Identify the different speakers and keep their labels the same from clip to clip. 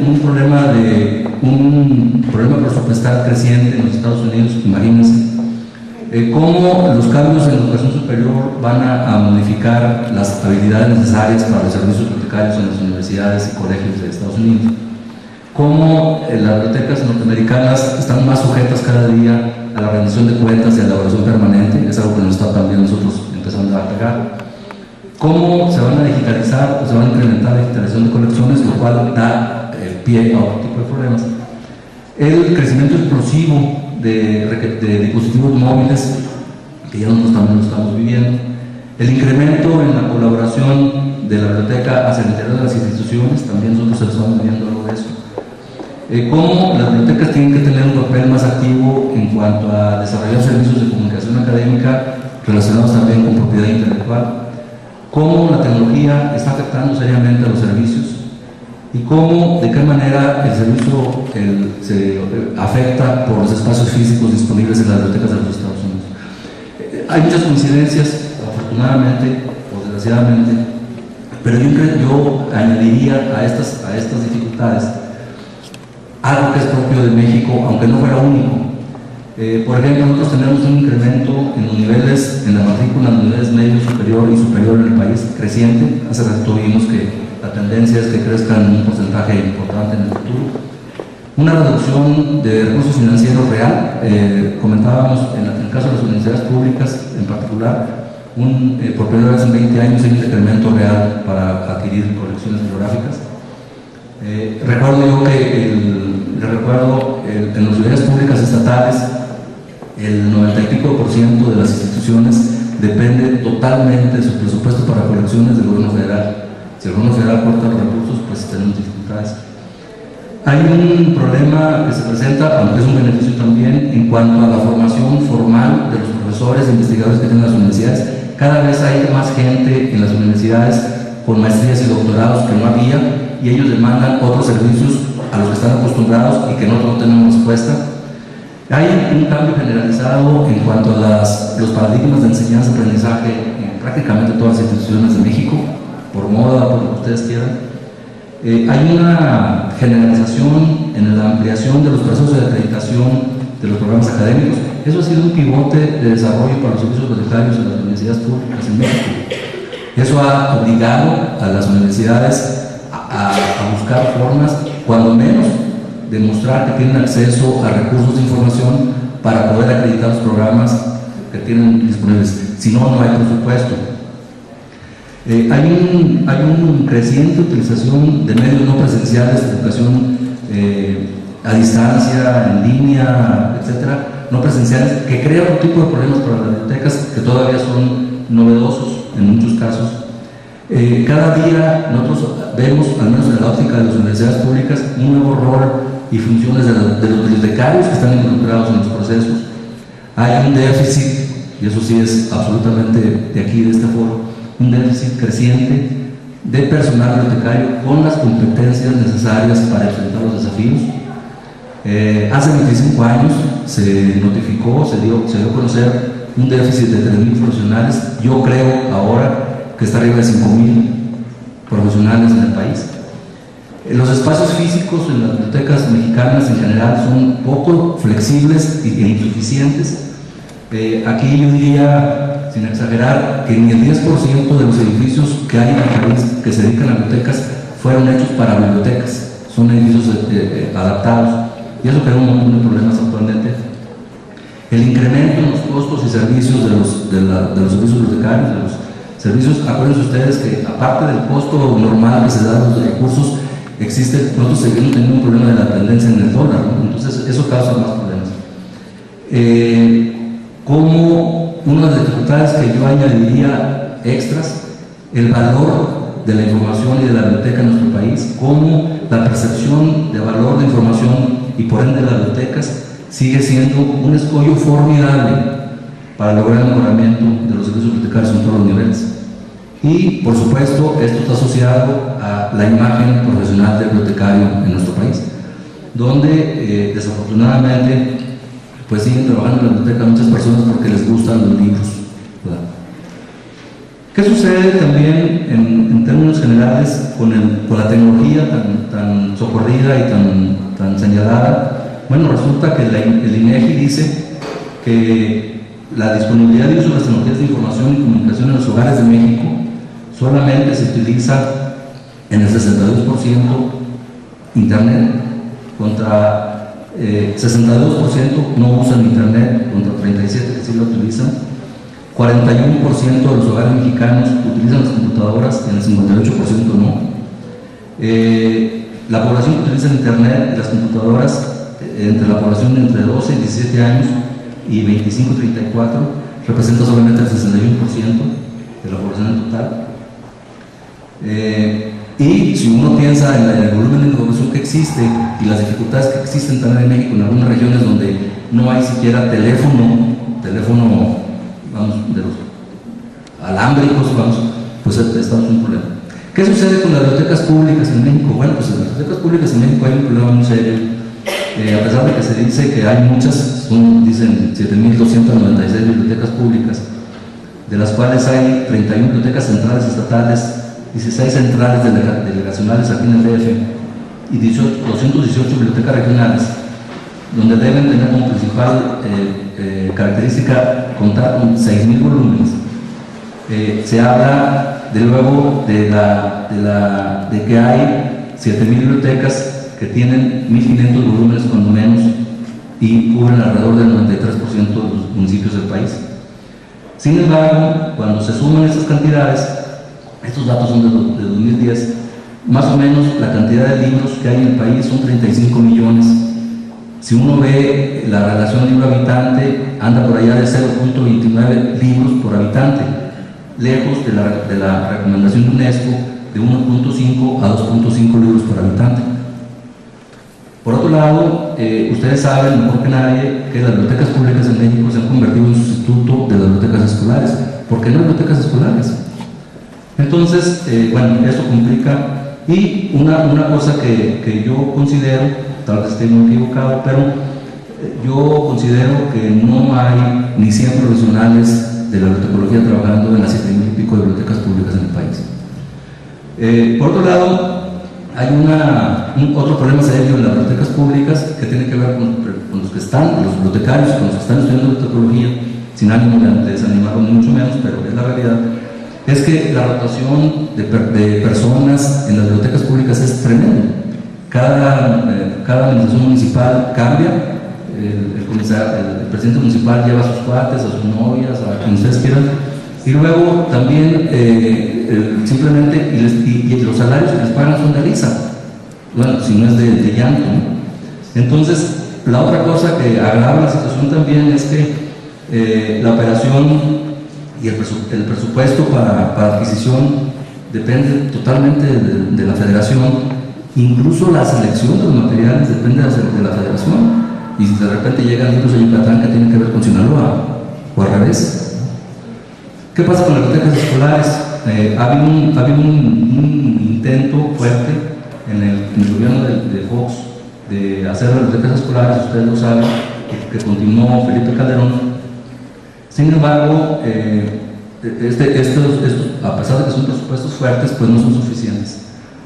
Speaker 1: un problema presupuestal creciente en los Estados Unidos. Imagínense cómo los cambios en la educación superior van a modificar las habilidades necesarias para los servicios bibliotecarios en las universidades y colegios de Estados Unidos, cómo las bibliotecas norteamericanas están más sujetas cada día a la rendición de cuentas y a la evaluación permanente. Es algo que nos está también nosotros empezando a pegar. Cómo se van a digitalizar o se va a incrementar la digitalización de colecciones, lo cual da pie a otro tipo de problemas. El crecimiento explosivo de dispositivos móviles, que ya nosotros también lo estamos viviendo. El incremento en la colaboración de la biblioteca hacia el interior de las instituciones, también nosotros estamos viendo algo de eso. Cómo las bibliotecas tienen que tener un papel más activo en cuanto a desarrollar servicios de comunicación académica relacionados también con propiedad intelectual. Cómo la tecnología está afectando seriamente a los servicios y cómo, de qué manera el servicio se afecta por los espacios físicos disponibles en las bibliotecas de los Estados Unidos. Hay muchas coincidencias, afortunadamente o desgraciadamente, pero yo añadiría a estas dificultades algo que es propio de México, aunque no fuera único. Por ejemplo, nosotros tenemos un incremento en los niveles, en la matrícula, en los niveles medio, superior y superior en el país, creciente. Hace rato vimos que la tendencia es que crezcan un porcentaje importante en el futuro. Una reducción de recursos financieros real. Comentábamos en el caso de las universidades públicas en particular, por primera vez en 20 años hay un decremento real para adquirir colecciones bibliográficas. Recuerdo yo que en las universidades públicas estatales el 90 y pico % de las instituciones depende totalmente de su presupuesto para colecciones del gobierno federal. Si el gobierno federal corta los recursos, pues tenemos dificultades. Hay un problema que se presenta, aunque es un beneficio también, en cuanto a la formación formal de los profesores e investigadores que tienen las universidades. Cada vez hay más gente en las universidades con maestrías y doctorados que no había, y ellos demandan otros servicios a los que están acostumbrados y que nosotros no tenemos respuesta. Hay un cambio generalizado en cuanto a los paradigmas de enseñanza-aprendizaje en prácticamente todas las instituciones de México, por moda, por lo que ustedes quieran. Hay una generalización en la ampliación de los procesos de acreditación de los programas académicos. Eso ha sido un pivote de desarrollo para los servicios bibliotecarios en las universidades públicas en México. Eso ha obligado a las universidades a buscar formas, cuando menos, de mostrar que tienen acceso a recursos de información para poder acreditar los programas que tienen disponibles. Si no, no hay presupuesto. Hay una creciente utilización de medios no presenciales de educación a distancia, en línea, etcétera, no presenciales, que crea otro tipo de problemas para las bibliotecas que todavía son novedosos en muchos casos. Cada día nosotros vemos, al menos en la óptica de las universidades públicas, un nuevo rol y funciones de los bibliotecarios que están involucrados en los procesos. Hay un déficit, y eso sí es absolutamente de aquí, de este foro, un déficit creciente de personal bibliotecario con las competencias necesarias para enfrentar los desafíos. Hace 25 años se notificó, se dio a conocer un déficit de 3.000 profesionales. Yo creo ahora que está arriba de 5.000 profesionales en el país. Los espacios físicos en las bibliotecas mexicanas en general son poco flexibles e insuficientes. Aquí yo diría, sin exagerar, que ni el 10% de los edificios que hay en el país que se dedican a bibliotecas fueron hechos para bibliotecas. Son edificios adaptados, y eso crea un montón de problemas actualmente. El incremento en los costos y servicios de los servicios bibliotecarios, de los servicios, acuérdense ustedes que aparte del costo normal que se da a los recursos, nosotros seguimos teniendo un problema de la dependencia en el dólar, ¿no? Entonces eso causa más problemas. Como una de las dificultades que yo añadiría extras, el valor de la información y de la biblioteca en nuestro país, como la percepción de valor de información y por ende de las bibliotecas sigue siendo un escollo formidable para lograr el mejoramiento de los servicios bibliotecarios en todos los niveles. Y, por supuesto, esto está asociado a la imagen profesional del bibliotecario en nuestro país, donde desafortunadamente pues siguen trabajando en la biblioteca muchas personas porque les gustan los libros, ¿verdad? ¿Qué sucede también en términos generales con la tecnología tan socorrida y tan señalada? Bueno, resulta que el INEGI dice que la disponibilidad y uso de las tecnologías de información y comunicación en los hogares de México solamente se utiliza en el 62% Internet, contra 62% no usan Internet, contra 37% que sí lo utilizan. 41% de los hogares mexicanos utilizan las computadoras, en el 58% no. La población que utiliza Internet y las computadoras, entre la población de entre 12 y 17 años y 25 y 34, representa solamente el 61% de la población en total. Y si uno piensa en el volumen de información que existe y las dificultades que existen también en México, en algunas regiones donde no hay siquiera teléfono, vamos, de los alámbricos, vamos, pues estamos en un problema. ¿Qué sucede con las bibliotecas públicas en México? Bueno, pues en las bibliotecas públicas en México hay un problema muy serio. A pesar de que se dice que hay muchas, dicen 7.296 bibliotecas públicas, de las cuales hay 31 bibliotecas centrales estatales, 16 centrales delegacionales aquí en el DF y 218 bibliotecas regionales, donde deben tener como principal característica contar con 6.000 volúmenes. Se habla de luego de que hay 7.000 bibliotecas que tienen 1.500 volúmenes cuando menos y cubren alrededor del 93% de los municipios del país. Sin embargo, cuando se suman estas cantidades, estos datos son de 2010, más o menos la cantidad de libros que hay en el país son 35 millones. Si uno ve la relación libro-habitante, anda por allá de 0.29 libros por habitante, lejos de la recomendación de UNESCO de 1.5 a 2.5 libros por habitante. Por otro lado, ustedes saben mejor que nadie que las bibliotecas públicas en México se han convertido en sustituto de las bibliotecas escolares. ¿Por qué no bibliotecas escolares? Entonces, bueno, esto complica. Y una cosa que yo considero, tal vez esté muy equivocado, pero yo considero que no hay ni 100 profesionales de la bibliotecología trabajando en las 7.000 y pico de bibliotecas públicas en el país. Por otro lado, hay otro problema serio en las bibliotecas públicas que tiene que ver con los que están, los bibliotecarios, con los que están estudiando bibliotecología, sin ánimo de desanimarlos ni mucho menos, pero es la realidad, es que la rotación de personas en las bibliotecas públicas es tremenda. Cada administración municipal cambia, el presidente municipal lleva a sus cuates, a sus novias, a quien ustedes quieran, y luego también simplemente y los salarios que les pagan son de risa, bueno, si no es de llanto, ¿no? Entonces, la otra cosa que agrava la situación también es que la operación y el presupuesto para adquisición depende totalmente de la federación. Incluso la selección de los materiales depende de la federación, y si de repente llegan libros de Yucatán que tienen que ver con Sinaloa o al revés. ¿Qué pasa con las bibliotecas escolares? Ha habido un intento fuerte en el gobierno de Fox de hacer las bibliotecas escolares, ustedes lo saben, que continuó Felipe Calderón. Sin embargo, a pesar de que son presupuestos fuertes, pues no son suficientes.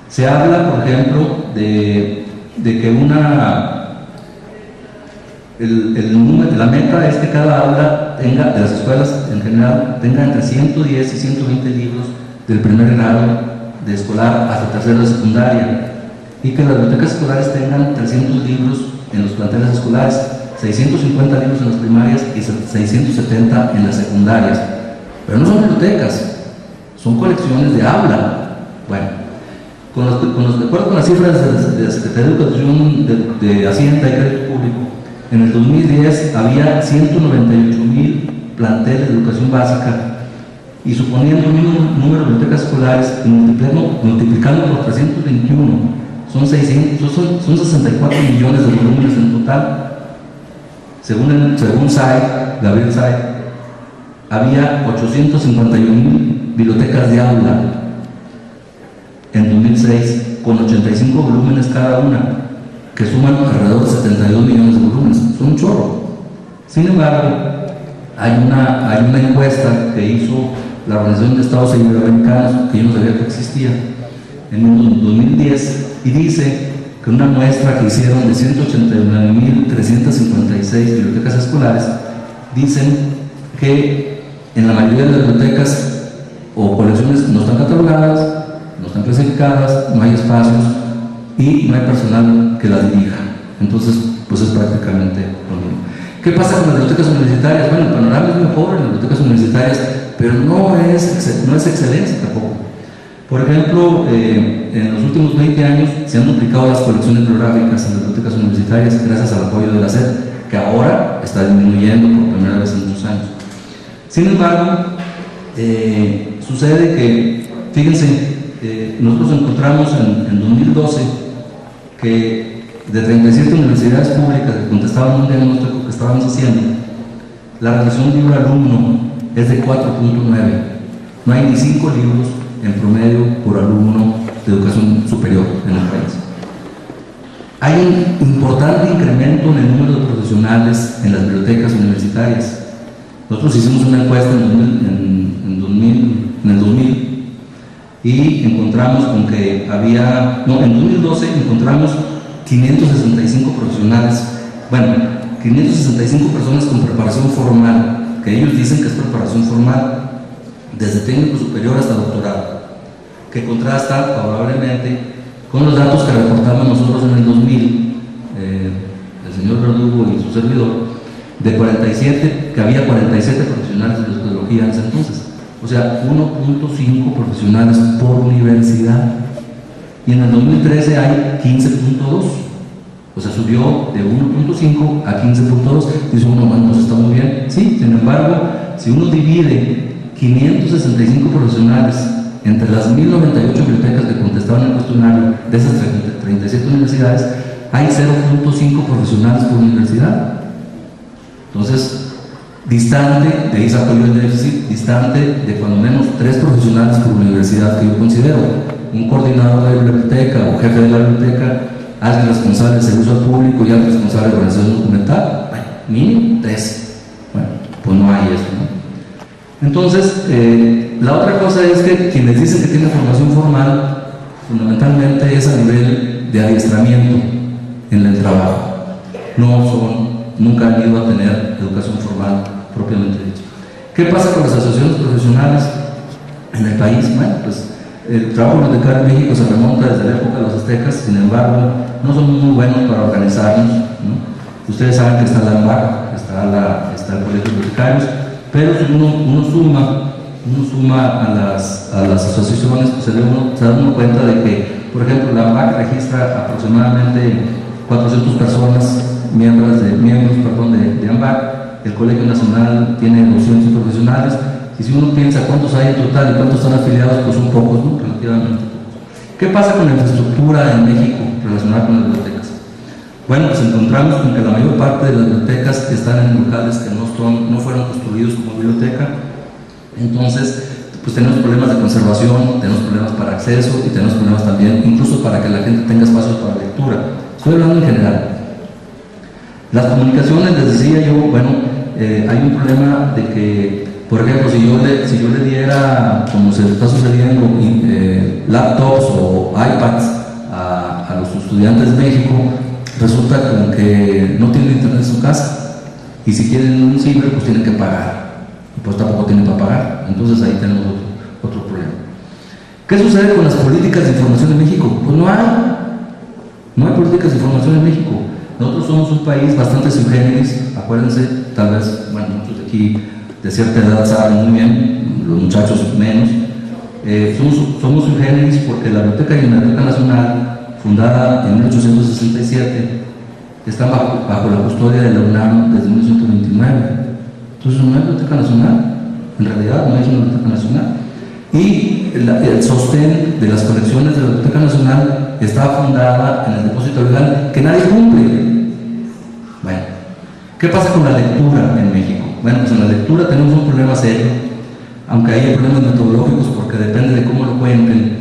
Speaker 1: Se habla, por ejemplo, de que la meta es que cada aula tenga, de las escuelas en general, tenga entre 110 y 120 libros del primer grado de escolar hasta tercero de secundaria, y que las bibliotecas escolares tengan 300 libros en los planteles escolares, 650 libros en las primarias y 670 en las secundarias. Pero no son bibliotecas, son colecciones de aula. Bueno, de acuerdo con las cifras de la Secretaría de Educación de Hacienda y Crédito Público, en el 2010 había 198,000 planteles de educación básica, y suponiendo un mismo número de bibliotecas escolares y multiplicando por 321, son 64 millones de volúmenes en total. Según Gabriel Said, había 851,000 bibliotecas de aula en 2006, con 85 volúmenes cada una, que suman alrededor de 72 millones de volúmenes. Son un chorro. Sin embargo, hay una encuesta que hizo la Organización de Estados Iberoamericanos, que yo no sabía que existía, en el 2010, y dice que una muestra que hicieron de 189.356 bibliotecas escolares, dicen que en la mayoría de las bibliotecas o colecciones no están catalogadas, no están clasificadas, no hay espacios y no hay personal que las dirija. Entonces, pues es prácticamente lo mismo. ¿Qué pasa con las bibliotecas universitarias? Bueno, el panorama es mejor en las bibliotecas universitarias, pero no es excelencia tampoco. Por ejemplo, en los últimos 20 años se han duplicado las colecciones bibliográficas en las bibliotecas universitarias gracias al apoyo de la SED, que ahora está disminuyendo por primera vez en muchos años. Sin embargo, sucede que, fíjense, nosotros encontramos en 2012 que de 37 universidades públicas que contestaban un diagnóstico que estábamos haciendo, la relación libro-alumno es de 4.9. No hay ni 5 libros en promedio por alumno de educación superior en el país. Hay un importante incremento en el número de profesionales en las bibliotecas universitarias. Nosotros hicimos una encuesta en el 2000 y encontramos con que había, no, en 2012 encontramos 565 profesionales, bueno, 565 personas con preparación formal, que ellos dicen que es preparación formal, desde técnico superior hasta doctorado, que contrasta favorablemente con los datos que reportamos nosotros en el 2000, el señor Verdugo y su servidor, de 47, que había 47 profesionales de psicología en ese entonces, o sea, 1.5 profesionales por universidad, y en el 2013 hay 15.2, o sea, subió de 1.5 a 15.2, dice uno, bueno, pues está muy bien, sí, sin embargo, si uno divide 565 profesionales entre las 1098 bibliotecas que contestaban el cuestionario de esas 37 universidades, hay 0.5 profesionales por universidad. Entonces, distante, de ahí saco yo el déficit, distante de cuando menos 3 profesionales por universidad que yo considero. Un coordinador de la biblioteca o jefe de la biblioteca, alguien responsable de servicio al público y alguien responsable de organización documental, bueno, mínimo 3. Bueno, pues no hay eso, ¿no? Entonces, la otra cosa es que quienes dicen que tienen formación formal, fundamentalmente es a nivel de adiestramiento en el trabajo. Nunca han ido a tener educación formal propiamente dicha. ¿Qué pasa con las asociaciones profesionales en el país? Bueno, pues el trabajo bibliotecario en México se remonta desde la época de los aztecas, sin embargo, no son muy buenos para organizarnos, ¿no? Ustedes saben que está la AMBAC, está el Colegio de Bibliotecarios, pero si uno suma a las asociaciones, pues se da uno cuenta de que, por ejemplo, la AMBAC registra aproximadamente 400 personas, miembros de AMBAC, el Colegio Nacional tiene 200 profesionales, y si uno piensa cuántos hay en total y cuántos están afiliados, pues son pocos, ¿no? Relativamente pocos. ¿Qué pasa con la infraestructura en México relacionada con las bibliotecas? Bueno, pues encontramos con que la mayor parte de las bibliotecas están en locales que no fueron construidos como biblioteca. Entonces, pues tenemos problemas de conservación, tenemos problemas para acceso y tenemos problemas también, incluso para que la gente tenga espacios para lectura. Estoy hablando en general. Las comunicaciones, les decía yo, bueno, hay un problema de que, por ejemplo, si yo le diera, como se está sucediendo, laptops o iPads a los estudiantes de México, resulta como que no tienen internet en su casa, y si quieren un ciber, pues tienen que pagar, y pues tampoco tienen para pagar. Entonces ahí tenemos otro problema. ¿Qué sucede con las políticas de información en México? Pues no hay políticas de información en México. Nosotros somos un país bastante sui generis, acuérdense, tal vez, bueno, muchos de aquí de cierta edad saben muy bien, los muchachos menos, somos sui generis porque la Biblioteca y la Biblioteca Nacional, fundada en 1867, está bajo la custodia de la UNAM desde 1929. Entonces no hay Biblioteca Nacional, en realidad no hay una Biblioteca Nacional. Y el sostén de las colecciones de la Biblioteca Nacional está fundada en el depósito legal que nadie cumple. Bueno, ¿qué pasa con la lectura en México? Bueno, pues en la lectura tenemos un problema serio, aunque hay problemas metodológicos porque depende de cómo lo cuenten.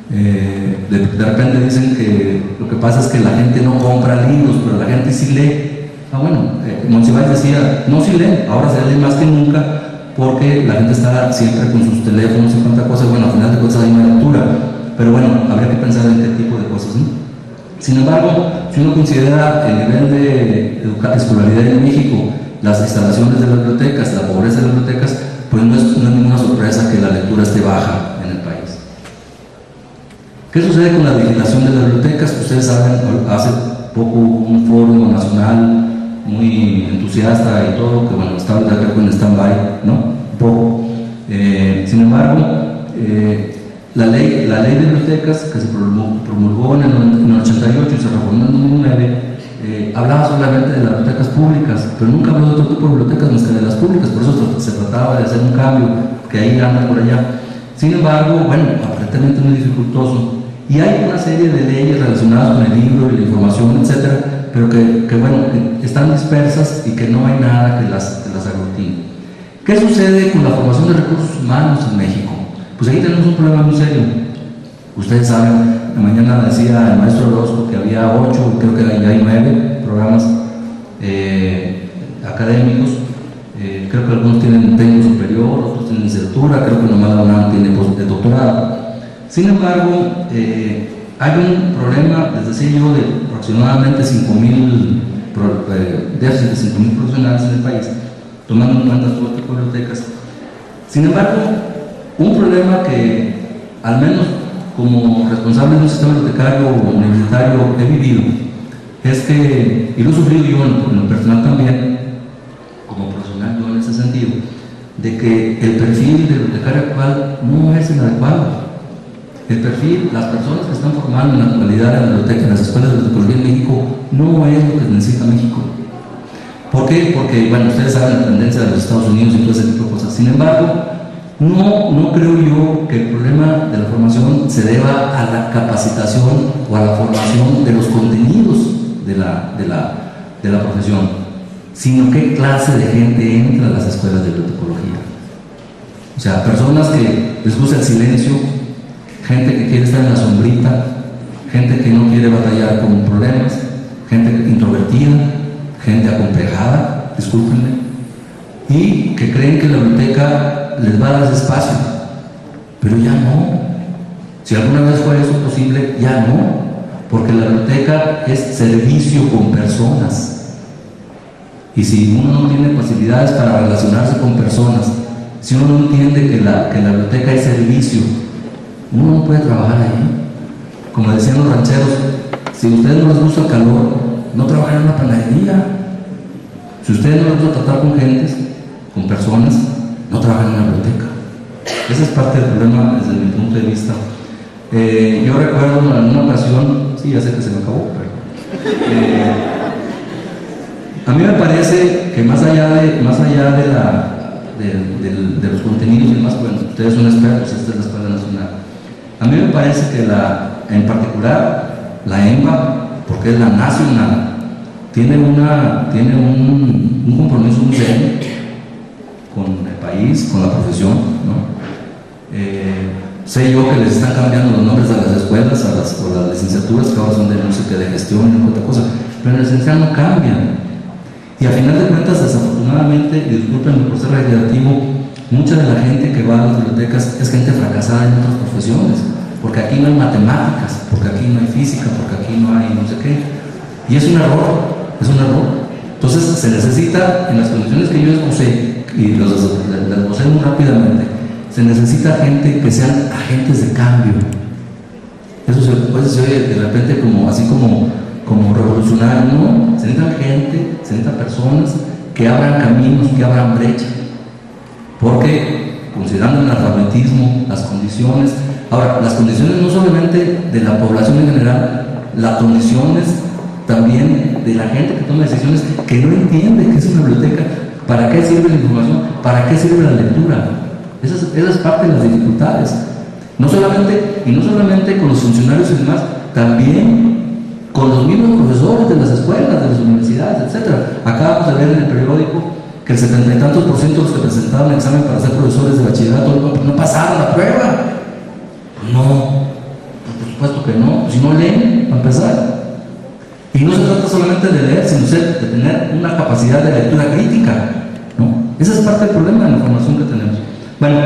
Speaker 1: De repente dicen que lo que pasa es que la gente no compra libros, pero la gente sí lee. Monsiváis decía, no sí lee, ahora se lee más que nunca, porque la gente está siempre con sus teléfonos y cuánta cosa. Bueno, al final de cuentas hay una lectura, pero bueno, habría que pensar en qué tipo de cosas, ¿no? Sin embargo, si uno considera el nivel de escolaridad en México, las instalaciones de las bibliotecas, la pobreza de las bibliotecas, pues no es ninguna sorpresa que la lectura esté baja en el país. ¿Qué sucede con la vigilación de las bibliotecas? Ustedes saben, hace poco hubo un foro nacional muy entusiasta y todo, que bueno, estaba creo que en stand-by, ¿no? Un poco. Sin embargo, la ley de bibliotecas que se promulgó en el 88 y se reformó en el 2009, hablaba solamente de las bibliotecas públicas, pero nunca habló de otro tipo de bibliotecas más que de las públicas, por eso se trataba de hacer un cambio, que ahí anda por allá. Sin embargo, bueno, aparentemente muy dificultoso, y hay una serie de leyes relacionadas con el libro y la información, etcétera, pero que bueno, que están dispersas y que no hay nada que las aglutine. ¿Qué sucede con la formación de recursos humanos en México? Pues aquí tenemos un problema muy serio. Ustedes saben, la mañana decía el maestro Orozco que había 8, creo que ya hay 9 programas académicos. Creo que algunos tienen técnico superior, otros tienen licenciatura, creo que nomás la UNAM tiene doctorado. Sin embargo, hay un problema, les decía yo, de aproximadamente 5,000 déficit de 5,000 profesionales en el país, tomando en cuenta todo tipo de bibliotecas. Sin embargo, un problema que, al menos como responsable de un sistema bibliotecario universitario, he vivido, es que, y lo he sufrido yo en lo personal también, como profesional yo en ese sentido, de que el perfil de bibliotecario actual no es el adecuado. El perfil, las personas que están formando en la actualidad en la biblioteca, en las escuelas de bibliotecología en México, no es lo que necesita México. ¿Por qué? Porque, bueno, ustedes saben la tendencia de los Estados Unidos y todo ese tipo de cosas. Sin embargo, no creo yo que el problema de la formación se deba a la capacitación o a la formación de los contenidos de la profesión, sino qué clase de gente entra a las escuelas de bibliotecología. O sea, personas que les gusta el silencio, gente que quiere estar en la sombrita, gente que no quiere batallar con problemas, gente introvertida, gente acomplejada, discúlpenme, y que creen que la biblioteca les va a dar ese espacio, pero ya no. Si alguna vez fue eso posible, ya no, porque la biblioteca es servicio con personas, y si uno no tiene facilidades para relacionarse con personas, si uno no entiende que la biblioteca es servicio, uno no puede trabajar ahí. Como decían los rancheros, si a ustedes no les gusta el calor, no trabajan en una panadería. Si a ustedes no les gusta tratar con gentes, con personas, no trabajan en una biblioteca. Ese es parte del problema desde mi punto de vista. Yo recuerdo en una ocasión, sí, ya sé que se me acabó, pero a mí me parece que más allá de los contenidos y demás, bueno, ustedes son expertos, esta es la Escuela Nacional. A mí me parece que en particular la EMBA, porque es la nacional, tiene un compromiso muy serio con el país, con la profesión, ¿no? Sé yo que les están cambiando los nombres a las escuelas, o las licenciaturas, que ahora son de no sé qué, de gestión y otra cosa, pero en esencial no cambian. Y a final de cuentas, desafortunadamente, y discúlpenme por ser reiterativo, mucha de la gente que va a las bibliotecas es gente fracasada en otras profesiones, porque aquí no hay matemáticas, porque aquí no hay física, porque aquí no hay no sé qué, y es un error. Entonces se necesita, en las condiciones que yo esbocé, y las esbocé muy rápidamente, se necesita gente que sean agentes de cambio. Eso se oye de repente como revolucionario, ¿no? Se necesitan gente, se necesitan personas que abran caminos, que abran brecha, porque considerando el analfabetismo, las condiciones, ahora, las condiciones no solamente de la población en general, las condiciones también de la gente que toma decisiones, que no entiende qué es una biblioteca, para qué sirve la información, para qué sirve la lectura. Esa es parte de las dificultades. No solamente con los funcionarios y demás, también con los mismos profesores de las escuelas, de las universidades, etc. Acabamos de ver en el periódico que el 70 y tantos % de los que presentaron el examen para ser profesores de bachillerato no pasaron la prueba. No, por supuesto que no, si no leen, para empezar. Y no se trata solamente de leer, sino de tener una capacidad de lectura crítica, ¿no? Ese es parte del problema de la formación que tenemos. Bueno,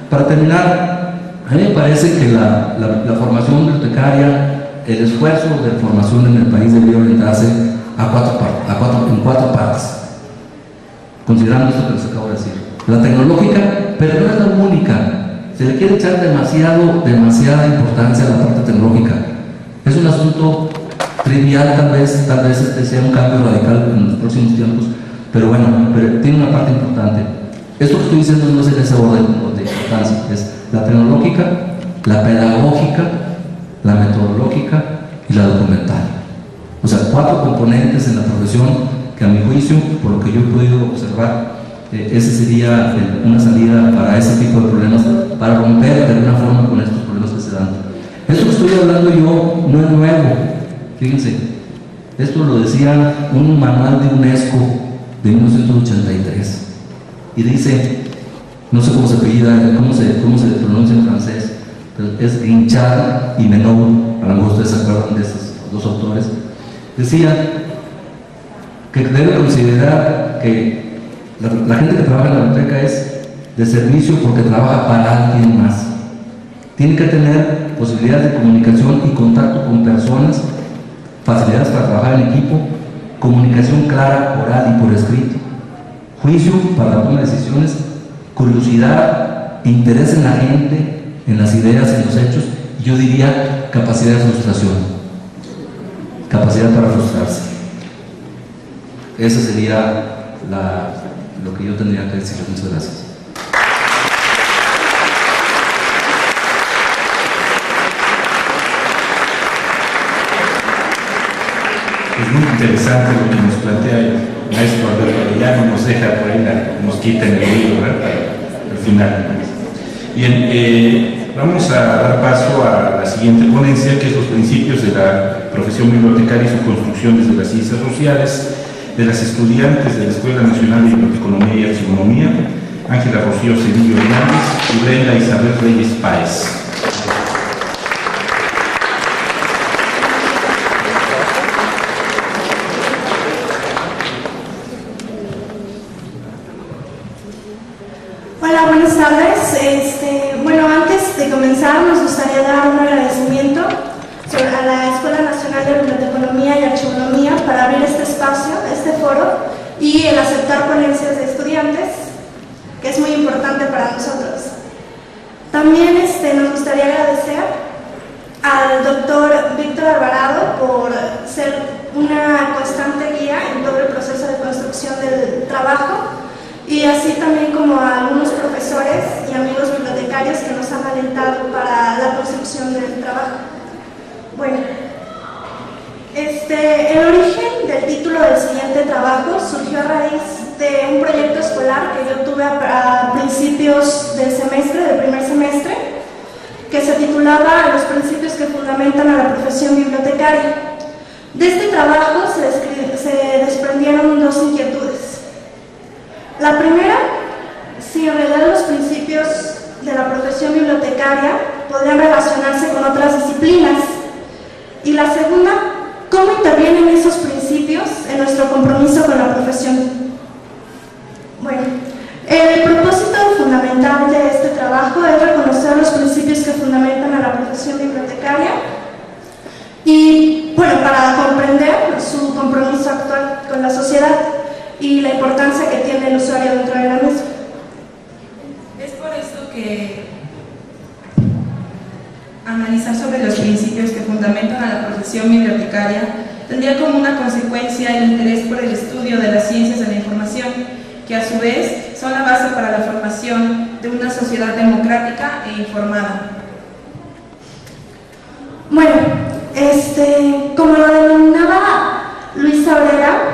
Speaker 1: para terminar, a mí me parece que la formación bibliotecaria, el esfuerzo de formación en el país debería orientarse en cuatro partes, considerando esto que les acabo de decir. La tecnológica, pero no es la única. Se le quiere echar demasiada importancia a la parte tecnológica. Es un asunto trivial, tal vez este sea un cambio radical en los próximos tiempos, pero bueno, tiene una parte importante. Esto que estoy diciendo no es en ese orden de importancia, es la tecnológica, la pedagógica, la metodológica y la documental. O sea, 4 componentes en la profesión que, a mi juicio, por lo que yo he podido observar, ese sería una salida para ese tipo de problemas, para romper de alguna forma con estos problemas que se dan. Esto que estoy hablando yo no es nuevo, fíjense, esto lo decía un manual de UNESCO de 1983, y dice, no sé cómo se apellida, cómo se pronuncia en francés, pero es Guinchard y Menou, a lo mejor ustedes se acuerdan de esos 2 autores, decía que debe considerar que la gente que trabaja en la biblioteca es de servicio porque trabaja para alguien más. Tiene que tener posibilidades de comunicación y contacto con personas, facilidades para trabajar en equipo, comunicación clara, oral y por escrito, juicio para la toma de decisiones, curiosidad, interés en la gente, en las ideas, en los hechos, y yo diría capacidad de frustración, capacidad para frustrarse. Esa sería lo que yo tendría que decir. Muchas gracias.
Speaker 2: Es muy interesante lo que nos plantea el maestro Alberto Arellano, nos deja por ahí nos quita en el libro, ¿verdad? Al final. Bien, vamos a dar paso a la siguiente ponencia, que es los principios de la profesión bibliotecaria y su construcción desde las ciencias sociales, de las estudiantes de la Escuela Nacional de Biblioteconomía y Archivonomía, Ángela Rocío Cedillo Hernández y Brenda Isabel Reyes Páez.
Speaker 3: Hola, buenas tardes. Bueno, antes de comenzar nos gustaría dar un agradecimiento a la Escuela Nacional de Biblioteconomía y Archivonomía para abrir este espacio, este foro, y el aceptar ponencias de estudiantes, que es muy importante para nosotros. También nos gustaría agradecer al doctor Víctor Alvarado por ser una constante guía en todo el proceso de construcción del trabajo, y así también como a algunos profesores y amigos bibliotecarios que nos han alentado para la construcción del trabajo. Bueno, el origen del título del siguiente trabajo surgió a raíz de un proyecto escolar que yo tuve a principios del primer semestre, que se titulaba Los principios que fundamentan a la profesión bibliotecaria. De este trabajo se desprendieron 2 inquietudes. La primera, si en realidad los principios de la profesión bibliotecaria podrían relacionarse con otras disciplinas. Y la segunda, ¿cómo intervienen esos principios en nuestro compromiso con la profesión? Bueno, el propósito fundamental de este trabajo es reconocer los principios que fundamentan a la profesión bibliotecaria y, bueno, para comprender su compromiso actual con la sociedad y la importancia que tiene el usuario dentro de la misma.
Speaker 4: Es por esto que analizar sobre los principios que fundamentan a la profesión bibliotecaria tendría como una consecuencia el interés por el estudio de las ciencias de la información, que a su vez son la base para la formación de una sociedad democrática e informada.
Speaker 3: Bueno, como lo denominaba Luis Abrera,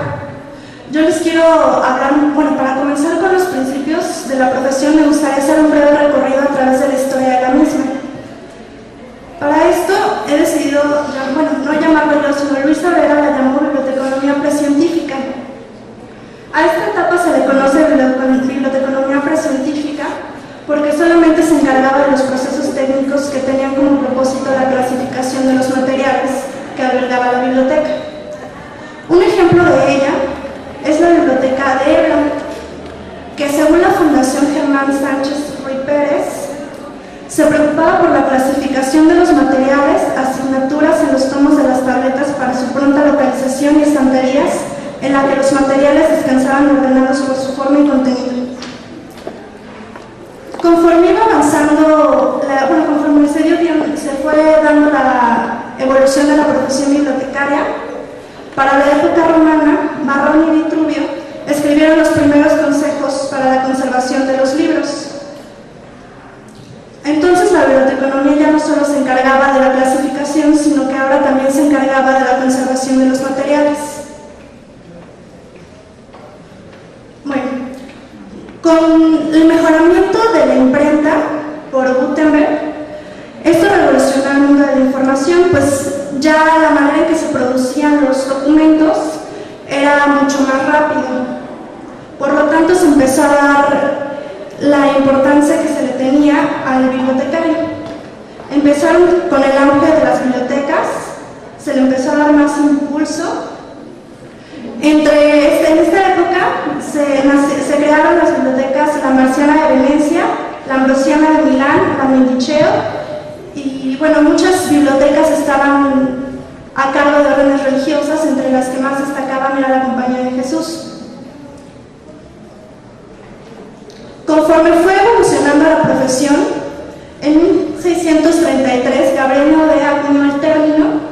Speaker 3: yo les quiero hablar, bueno, para comenzar con los principios de la profesión me gustaría hacer un breve recorrido a través de la historia de la misma. Para esto he decidido, bueno, no llamarlo yo, sino Luis Abrera la llamó biblioteconomía precientífica. A esta etapa se le conoce biblioteconomía precientífica porque solamente se encargaba de los procesos técnicos que tenían como propósito la clasificación de los materiales que albergaba la biblioteca. Un ejemplo de ella es la biblioteca de Ebla. que según la Fundación Germán Sánchez Ruy Pérez, se preocupaba por la clasificación de los materiales, asignaturas en los tomos de las tabletas para su pronta localización y estanterías en la que los materiales descansaban ordenados por su forma y contenido. Conforme iba avanzando, conforme se fue dando la evolución de la profesión bibliotecaria, para la época romana, Varrón y Vitruvio escribieron los primeros consejos para la conservación de los libros. Entonces la biblioteconomía ya no solo se encargaba de la clasificación, sino que ahora también se encargaba de la conservación de los materiales. Bueno, con el mejoramiento de la imprenta por Gutenberg, esto revolucionó el mundo de la información, pues ya la manera en que se producían los documentos era mucho más rápido. Por lo tanto, se empezó a dar la importancia que se le tenía al bibliotecario. Empezaron con el auge de las bibliotecas, se le empezó a dar más impulso. En esta época se crearon las bibliotecas, la Marciana de Venecia, la Ambrosiana de Milán, la Mendiceo, y bueno, muchas bibliotecas estaban a cargo de órdenes religiosas, entre las que más destacaban era la Compañía de Jesús. Conforme fue evolucionando la profesión, en 1633 Gabriel Nodea acuñó el término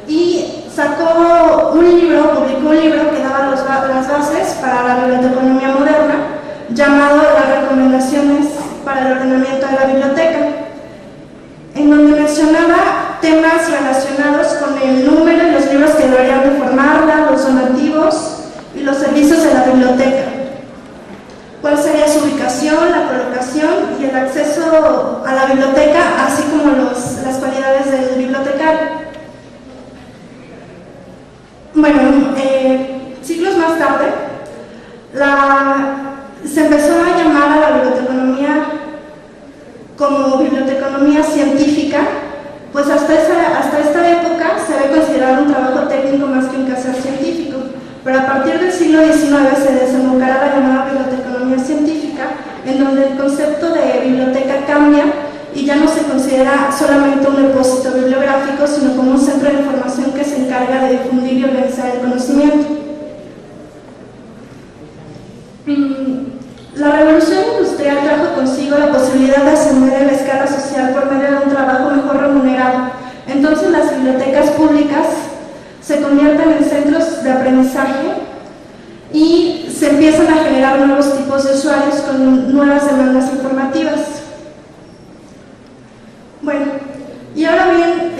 Speaker 3: y publicó un libro que daba las bases para la biblioteconomía moderna, llamado Las Recomendaciones para el Ordenamiento de la Biblioteca, en donde mencionaba temas relacionados con el número y los libros que deberían de formarla, los donativos y los servicios de la biblioteca. Cuál sería su ubicación, la colocación y el acceso a la biblioteca, así como las cualidades del bibliotecario. Bueno, siglos más tarde, se empezó a llamar a la biblioteconomía como biblioteconomía científica, pues hasta esta época se había considerado un trabajo técnico más que un quehacer científico. Pero a partir del siglo XIX se desembocará la llamada biblioteconomía científica, en donde el concepto de biblioteca cambia y ya no se considera solamente un depósito bibliográfico, sino como un centro de información que se encarga de difundir y organizar el conocimiento. La revolución industrial trajo consigo la posibilidad de ascender en la escala social por medio de un trabajo mejor remunerado. Entonces las bibliotecas públicas se convierten en centros de aprendizaje y se empiezan a generar nuevos tipos de usuarios con nuevas demandas informativas. Bueno, y ahora bien,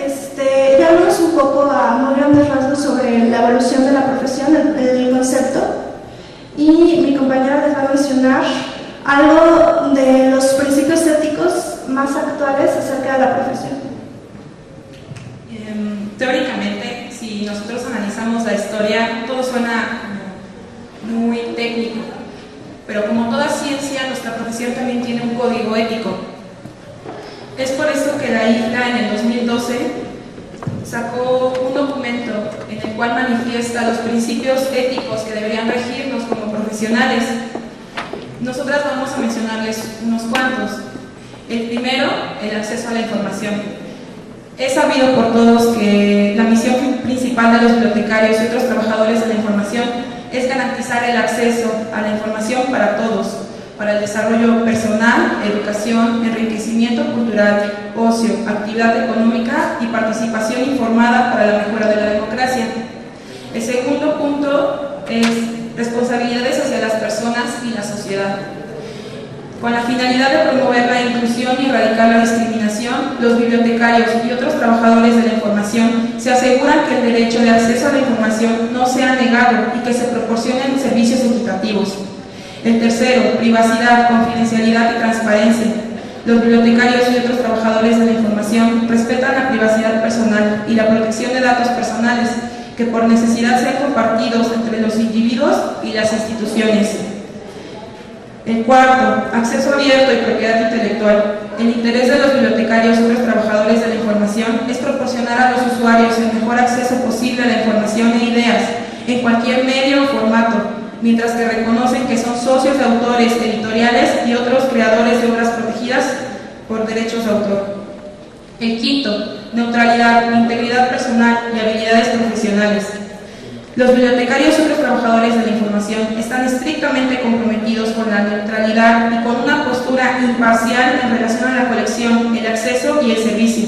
Speaker 3: ya hablamos un poco a muy grandes rasgos sobre la evolución de la profesión, el concepto, y mi compañera les va a mencionar algo de los principios éticos más actuales acerca de la profesión.
Speaker 4: Teóricamente, si nosotros analizamos la historia, todo suena muy técnico, pero como toda ciencia, nuestra profesión también tiene un código ético. Es por eso que la IFLA en el 2012 sacó un documento en el cual manifiesta los principios éticos que deberían regirnos como profesionales. Nosotras vamos a mencionarles unos cuantos. El primero, el acceso a la información. Es sabido por todos que la misión principal de los bibliotecarios y otros trabajadores de la información es garantizar el acceso a la información para todos, para el desarrollo personal, educación, enriquecimiento cultural, ocio, actividad económica y participación informada para la mejora de la democracia. El segundo punto es responsabilidades hacia las personas y la sociedad. Con la finalidad de promover la inclusión y erradicar la discriminación, los bibliotecarios y otros trabajadores de la información se aseguran que el derecho de acceso a la información no sea negado y que se proporcionen servicios equitativos. El tercero, privacidad, confidencialidad y transparencia. Los bibliotecarios y otros trabajadores de la información respetan la privacidad personal y la protección de datos personales que por necesidad sean compartidos entre los individuos y las instituciones. El cuarto, acceso abierto y propiedad intelectual. El interés de los bibliotecarios y otros trabajadores de la información es proporcionar a los usuarios el mejor acceso posible a la información e ideas, en cualquier medio o formato, mientras que reconocen que son socios de autores editoriales y otros creadores de obras protegidas por derechos de autor. El quinto, neutralidad, integridad personal y habilidades profesionales. Los bibliotecarios y otros trabajadores de la información están estrictamente comprometidos con la neutralidad y con una postura imparcial en relación a la colección, el acceso y el servicio.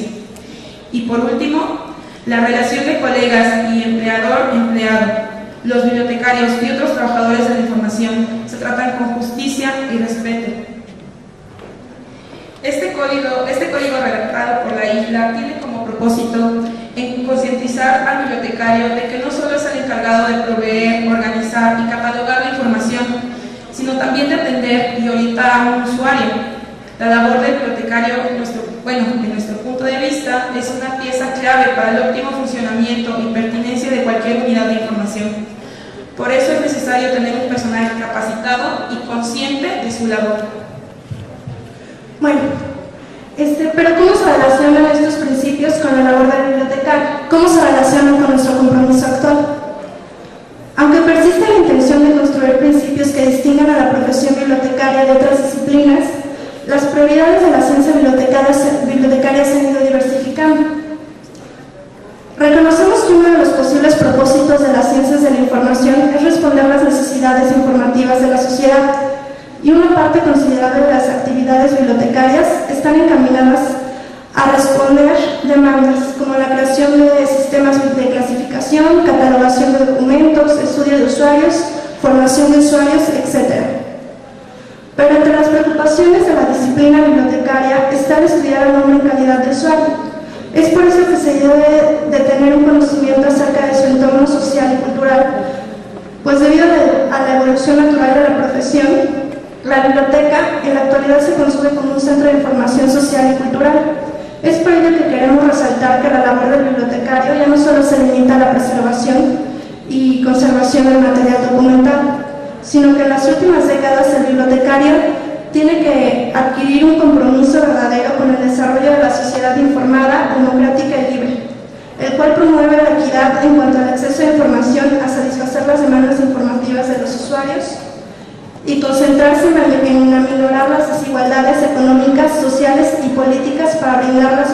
Speaker 4: Y por último, la relación de colegas y empleador-empleado. Los bibliotecarios y otros trabajadores de la información se tratan con justicia y respeto. Este código redactado por la isla tiene como propósito en concientizar al bibliotecario de que no solo es el encargado de proveer, organizar y catalogar la información, sino también de atender y orientar a un usuario. La labor del bibliotecario, en nuestro punto de vista, es una pieza clave para el óptimo funcionamiento y pertinencia de cualquier unidad de información. Por eso es necesario tener un personal capacitado y consciente de su labor.
Speaker 3: Bueno, pero ¿cómo se relacionan estos principios con la labor del bibliotecario? ¿Cómo se relacionan con nuestro compromiso actual? Aunque persiste la intención de construir principios que distingan a la profesión bibliotecaria de otras disciplinas, las prioridades de la ciencia bibliotecaria se han ido diversificando. Reconocemos que uno de los posibles propósitos de las ciencias de la información es responder a las necesidades informativas de la sociedad, y una parte considerable de las actividades bibliotecarias están encaminadas a responder demandas como la creación de sistemas de clasificación, catalogación de documentos, estudio de usuarios, formación de usuarios, etc. Pero entre las preocupaciones de la disciplina bibliotecaria está el estudiar al hombre en calidad de usuario. Es por eso que se debe de tener un conocimiento acerca de su entorno social y cultural, pues debido a la evolución natural de la profesión, la biblioteca en la actualidad se concibe como un centro de información social y cultural. Es por ello que queremos resaltar que la labor del bibliotecario ya no solo se limita a la preservación y conservación del material documental, sino que en las últimas décadas el bibliotecario tiene que adquirir un compromiso verdadero con el desarrollo de la sociedad informada, democrática y libre, el cual promueve la equidad en cuanto al acceso a información a satisfacer las demandas informativas de los usuarios y concentrarse en aminorar las desigualdades económicas, sociales y políticas para brindar a una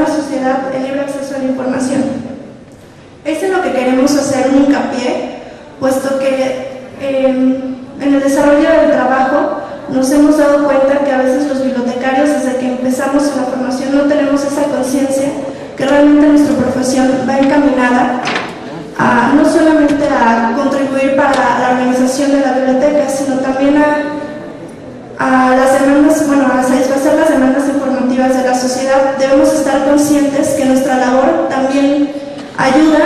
Speaker 3: sociedad el libre acceso a la información. Eso es lo que queremos hacer un hincapié, puesto que en el desarrollo del trabajo nos hemos dado cuenta que a veces los bibliotecarios, desde que empezamos en la formación, no tenemos esa conciencia que realmente nuestra profesión va encaminada no solamente a contribuir para la organización de la biblioteca, sino también a las demandas, a satisfacer las demandas informativas de la sociedad. Debemos estar conscientes que nuestra labor también ayuda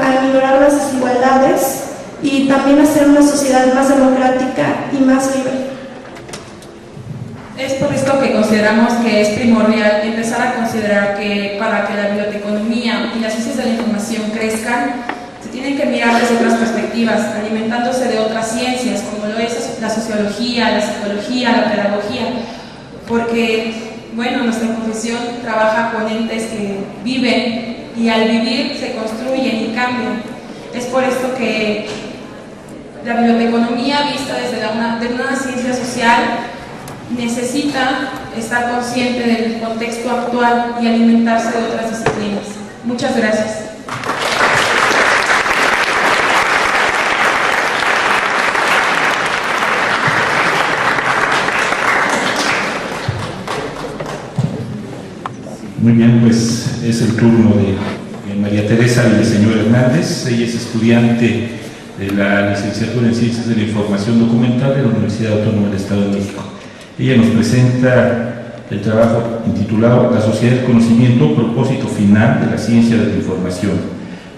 Speaker 3: a minorar las desigualdades y también a hacer una sociedad más democrática y más libre.
Speaker 4: Es por esto que consideramos que es primordial empezar a considerar que para que la biblioteconomía y las ciencias de la información crezcan, tienen que mirar desde otras perspectivas, alimentándose de otras ciencias, como lo es la sociología, la psicología, la pedagogía, porque, nuestra profesión trabaja con entes que viven y al vivir se construyen y cambian. Es por esto que la biblioteconomía, vista desde una ciencia social, necesita estar consciente del contexto actual y alimentarse de otras disciplinas. Muchas gracias.
Speaker 2: Muy bien, pues es el turno de María Teresa Villaseñor Hernández. Ella es estudiante de la licenciatura en Ciencias de la Información Documental de la Universidad Autónoma del Estado de México. Ella nos presenta el trabajo intitulado La sociedad del conocimiento, propósito final de la ciencia de la información,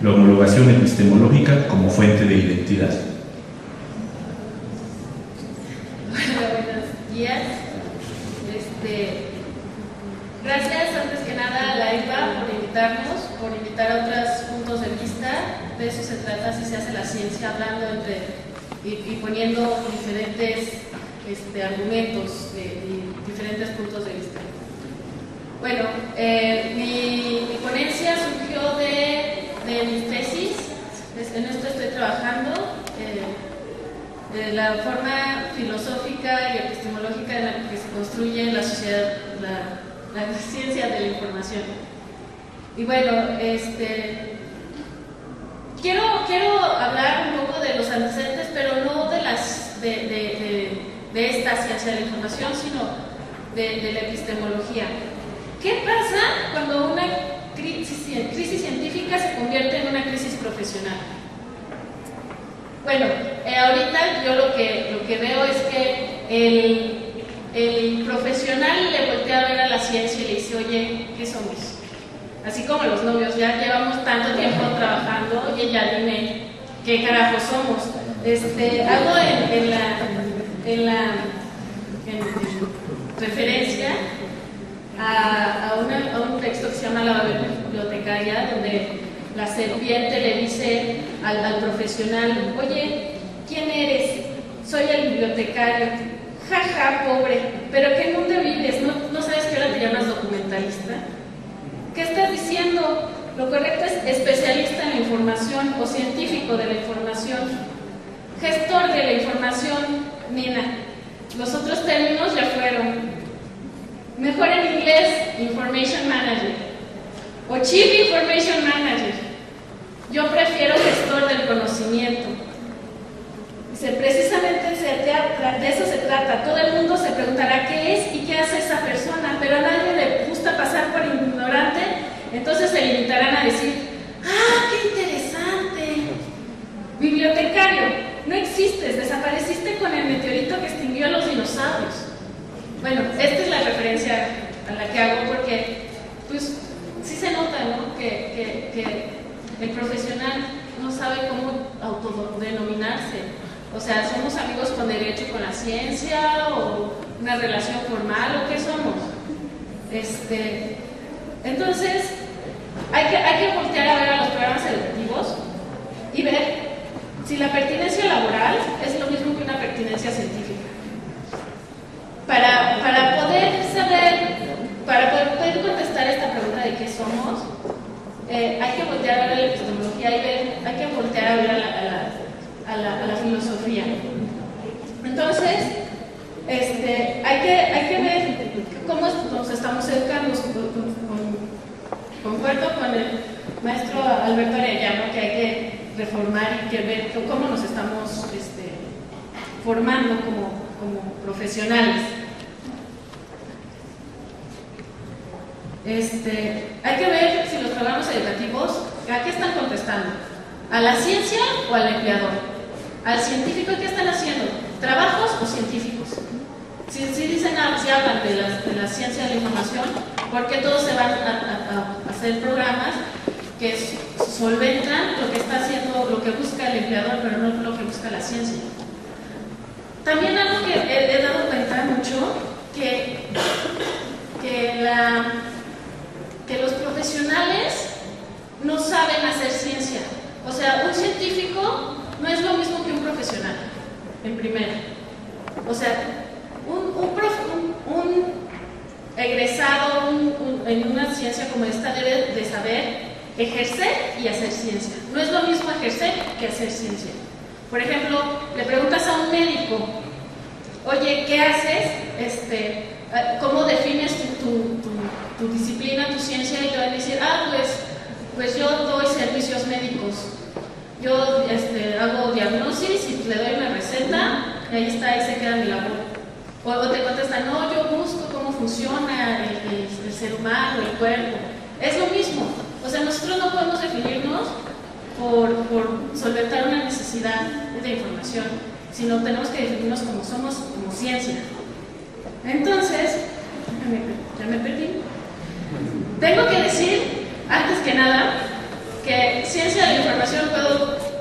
Speaker 2: la homologación epistemológica como fuente de identidad.
Speaker 5: Buenos días. Gracias antes que nada a la IPA por invitarnos, por invitar a otros puntos de vista. De eso se trata, si se hace la ciencia, hablando y poniendo diferentes argumentos y diferentes puntos de vista. Bueno, mi ponencia surgió de mi tesis, en esto estoy trabajando. de la forma filosófica y epistemológica en la que se construye la sociedad, la ciencia de la información. Y bueno, quiero hablar un poco de los antecedentes, pero no de esta ciencia de la información, sino de la epistemología. ¿Qué pasa cuando una crisis científica se convierte en una crisis profesional? Bueno, ahorita yo lo que veo es que el profesional le voltea a ver a la ciencia y le dice, oye, ¿qué somos? Así como los novios, ya llevamos tanto tiempo trabajando, oye, ya dime, ¿qué carajo somos? Hago en referencia a un texto que se llama La bibliotecaria, donde la serpiente le dice al profesional, oye, ¿quién eres? Soy el bibliotecario. Jaja, pobre, ¿pero qué mundo vives? ¿No sabes que ahora te llamas documentalista? ¿Qué estás diciendo? Lo correcto es especialista en la información o científico de la información, gestor de la información, nena. Los otros términos ya fueron. Mejor en inglés, Information Manager o Chief Information Manager. Yo prefiero gestor del conocimiento. Precisamente de eso se trata. Todo el mundo se preguntará qué es y qué hace esa persona, pero a nadie le gusta pasar por ignorante, entonces se limitarán a decir, ¡ah, qué interesante! Bibliotecario, no existes, desapareciste con el meteorito que extinguió a los dinosaurios. Bueno, esta es la referencia a la que hago porque, pues, sí se nota, ¿no? Que el profesional no sabe cómo autodenominarse. O sea, ¿somos amigos con derecho con la ciencia o una relación formal o qué somos? Entonces, hay que voltear a ver a los programas educativos y ver si la pertinencia laboral es lo mismo que una pertinencia científica. Para poder poder contestar esta pregunta de qué somos, hay que voltear a ver a la epistemología y hay que voltear a ver a la filosofía. Entonces, hay que ver cómo nos estamos educando. Concuerdo con el maestro Alberto Arellano que hay que reformar y que ver cómo nos estamos formando como profesionales. Hay que ver si los programas educativos, ¿a qué están contestando? ¿A la ciencia o al empleador? ¿Al científico qué están haciendo? ¿Trabajos o científicos? Si hablan de la ciencia de la información, ¿por qué todos se van a hacer programas que solventan lo que está haciendo, lo que busca el empleador, pero no lo que busca la ciencia? También algo que he dado cuenta mucho, que los profesionales no saben hacer ciencia. O sea, un científico no es lo mismo que un profesional, en primera. O sea, un egresado en una ciencia como esta debe de saber ejercer y hacer ciencia. No es lo mismo ejercer que hacer ciencia. Por ejemplo, le preguntas a un médico, oye, ¿qué haces? ¿Cómo defines tu disciplina, tu ciencia? Y te van a decir, pues yo doy servicios médicos. Yo hago diagnosis y le doy una receta y ahí está, ahí se queda mi labor. O te contestan, no, yo busco cómo funciona el ser humano, el cuerpo. Es lo mismo. O sea, nosotros no podemos definirnos por solventar una necesidad de información, sino tenemos que definirnos como somos, como ciencia. Entonces, ya me perdí. Tengo que decir, antes que nada, que ciencia de la información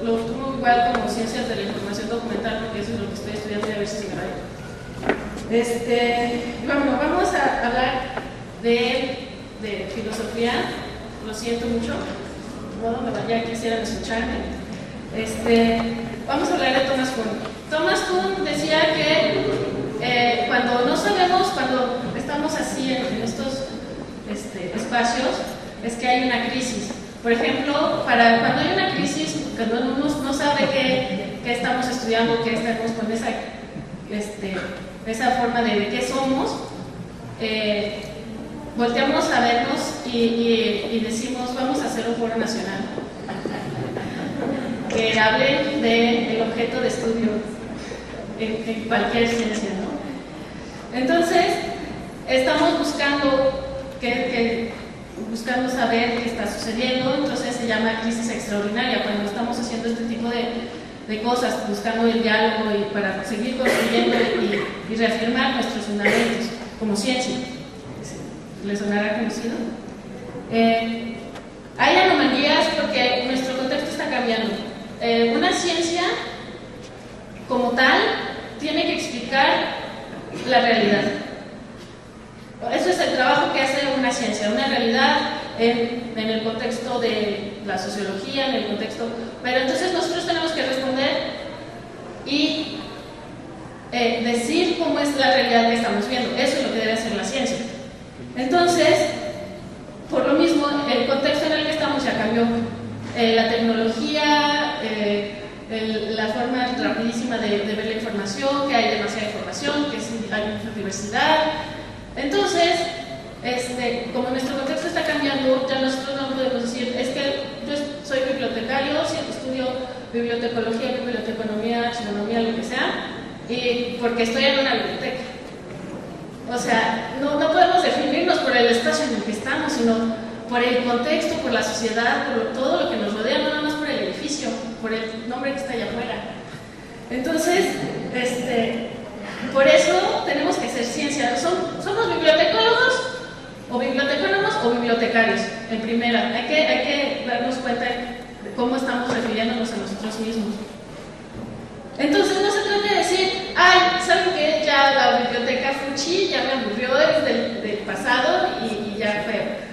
Speaker 5: lo tomo igual como ciencias de la información documental, porque eso es lo que estoy estudiando y a ver si se me va. Bueno, vamos a hablar de filosofía. Lo siento mucho, no donde vaya quisieran escucharme. Vamos a hablar de Thomas Kuhn. Thomas Kuhn decía que cuando no sabemos, cuando estamos así en estos espacios, es que hay una crisis. Por ejemplo, cuando hay una crisis, cuando uno no sabe qué qué estamos estudiando, qué estamos con esa forma de qué somos, volteamos a vernos y decimos, vamos a hacer un foro nacional que hable del objeto de estudio en cualquier ciencia, ¿no? Entonces, estamos buscando saber qué está sucediendo. Entonces se llama crisis extraordinaria, cuando estamos haciendo este tipo de cosas, buscando el diálogo y para seguir construyendo y reafirmar nuestros fundamentos como ciencia. ¿Les sonará conocido? Hay anomalías porque nuestro contexto está cambiando. Una ciencia como tal tiene que explicar la realidad. Eso es el trabajo que hace una ciencia, una realidad en el contexto de la sociología, en el contexto... Pero entonces nosotros tenemos que responder y decir cómo es la realidad que estamos viendo. Eso es lo que debe hacer la ciencia. Entonces, por lo mismo, el contexto en el que estamos ya cambió. La tecnología, la forma rapidísima de ver la información, que hay demasiada información, que hay mucha diversidad. Entonces, como nuestro contexto está cambiando, ya nosotros no podemos decir, es que yo soy bibliotecario, estudio bibliotecología, biblioteconomía, archivonomía, lo que sea, y porque estoy en una biblioteca. O sea, no podemos definirnos por el espacio en el que estamos, sino por el contexto, por la sociedad, por todo lo que nos rodea, no nada más por el edificio, por el nombre que está allá afuera. Entonces, por eso tenemos que hacer ciencia. ¿Somos bibliotecólogos o bibliotecónomos o bibliotecarios? En primera, hay que darnos cuenta de cómo estamos refiriéndonos a nosotros mismos. Entonces no se trata de decir, ay, ¿saben qué? Ya la biblioteca fuchi, ya me aburrió del pasado y ya fue.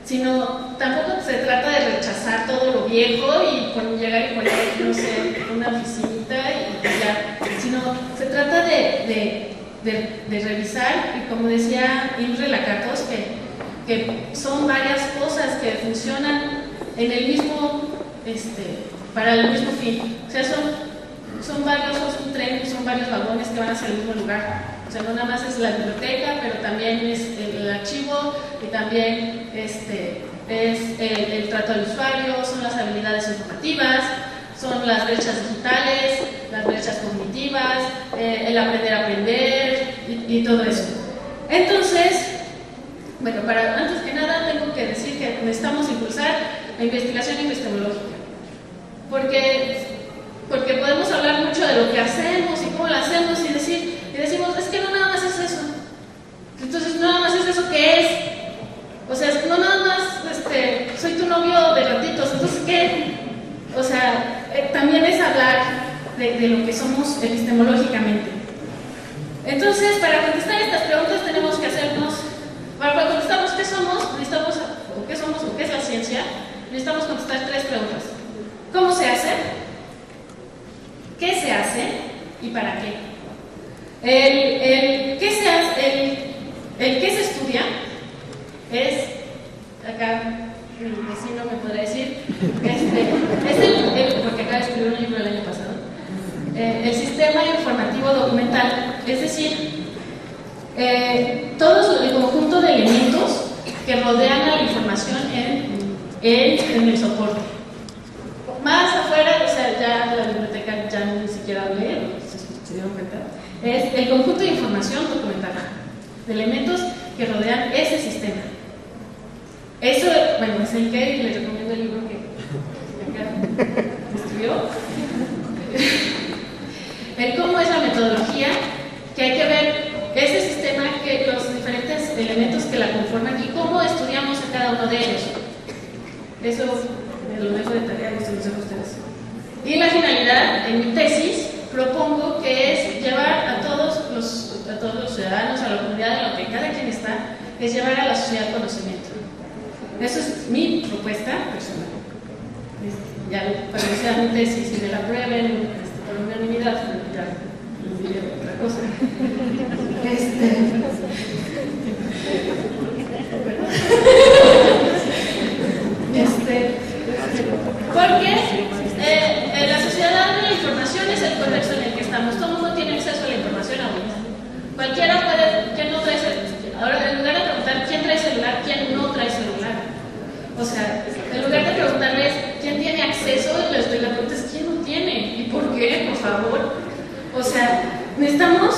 Speaker 5: Sino tampoco se trata de rechazar todo lo viejo y llegar y poner, no sé, una oficinita y ya. Sino se trata de revisar, y como decía Imre Lakatos, que son varias cosas que funcionan en el mismo, para el mismo fin. O sea, son varios, es un tren, son varios vagones que van hacia el mismo lugar. O sea, no nada más es la biblioteca, pero también es el archivo y también es el trato al usuario, son las habilidades informativas, son las brechas digitales, las brechas cognitivas, el aprender a aprender y todo eso. Entonces, bueno, antes que nada tengo que decir que necesitamos impulsar la investigación epistemológica, porque podemos hablar mucho de lo que hacemos y cómo lo hacemos y decimos, es que no nada más es eso. Entonces, no nada más es eso que es. O sea, no nada más soy tu novio de ratitos. Entonces, ¿qué? O sea, también es hablar de lo que somos epistemológicamente. Entonces, para contestar estas preguntas tenemos que hacernos, para contestarnos qué somos, necesitamos, o qué somos, o qué es la ciencia, necesitamos contestar 3 preguntas. ¿Cómo se hace? ¿Qué se hace? ¿Y para qué? El qué se estudia es, acá mi vecino me podrá decir, porque acá escribió un libro el año pasado, el sistema informativo documental, es decir, todo el conjunto de elementos que rodean a la información en el soporte. Más afuera, o sea, ya la biblioteca ya ni siquiera lee, se dieron cuenta, es el conjunto de información documental, de elementos que rodean ese sistema. Eso, bueno, es el que les recomiendo el libro que acá escribió. El cómo es la metodología, que hay que ver ese sistema, que los diferentes elementos que la conforman y cómo estudiamos a cada uno de ellos. Eso me lo dejo de tarea y se los dejo a ustedes. Y la finalidad, en mi tesis, propongo que es llevar a todos los ciudadanos, a la comunidad en la que cada quien está, es llevar a la sociedad conocimiento. Eso es mi propuesta personal. Ya para que sea mi tesis y me la aprueben por unanimidad, ya les diré otra cosa. Porque la sociedad en la información es el contexto en el que estamos. Todo el mundo tiene acceso a la información ahorita. Cualquiera puede, ¿quién no trae celular? Ahora, en lugar de preguntar quién trae celular, quién no trae celular. O sea, en lugar de preguntarles quién tiene acceso, la pregunta es quién no tiene y por qué, por favor. O sea, necesitamos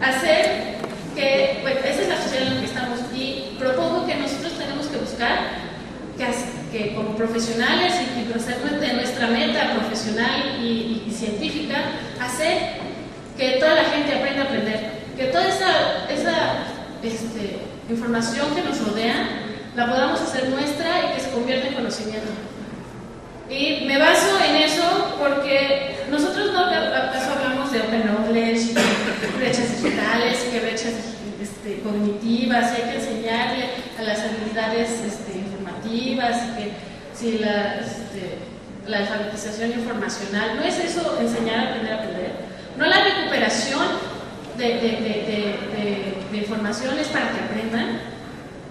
Speaker 5: hacer que, bueno, esa es la sociedad en la que estamos y propongo que nosotros tenemos que buscar que como profesionales y conocer de nuestra meta profesional y científica, hacer que toda la gente aprenda a aprender, que toda esa información que nos rodea la podamos hacer nuestra y que se convierta en conocimiento. Y me baso en eso porque nosotros no acaso hablamos de open knowledge, brechas digitales, que brechas cognitivas, y hay que enseñarle a las habilidades informativas, y que si la alfabetización informacional, no es eso enseñar a aprender, no la recuperación de informaciones para que aprendan.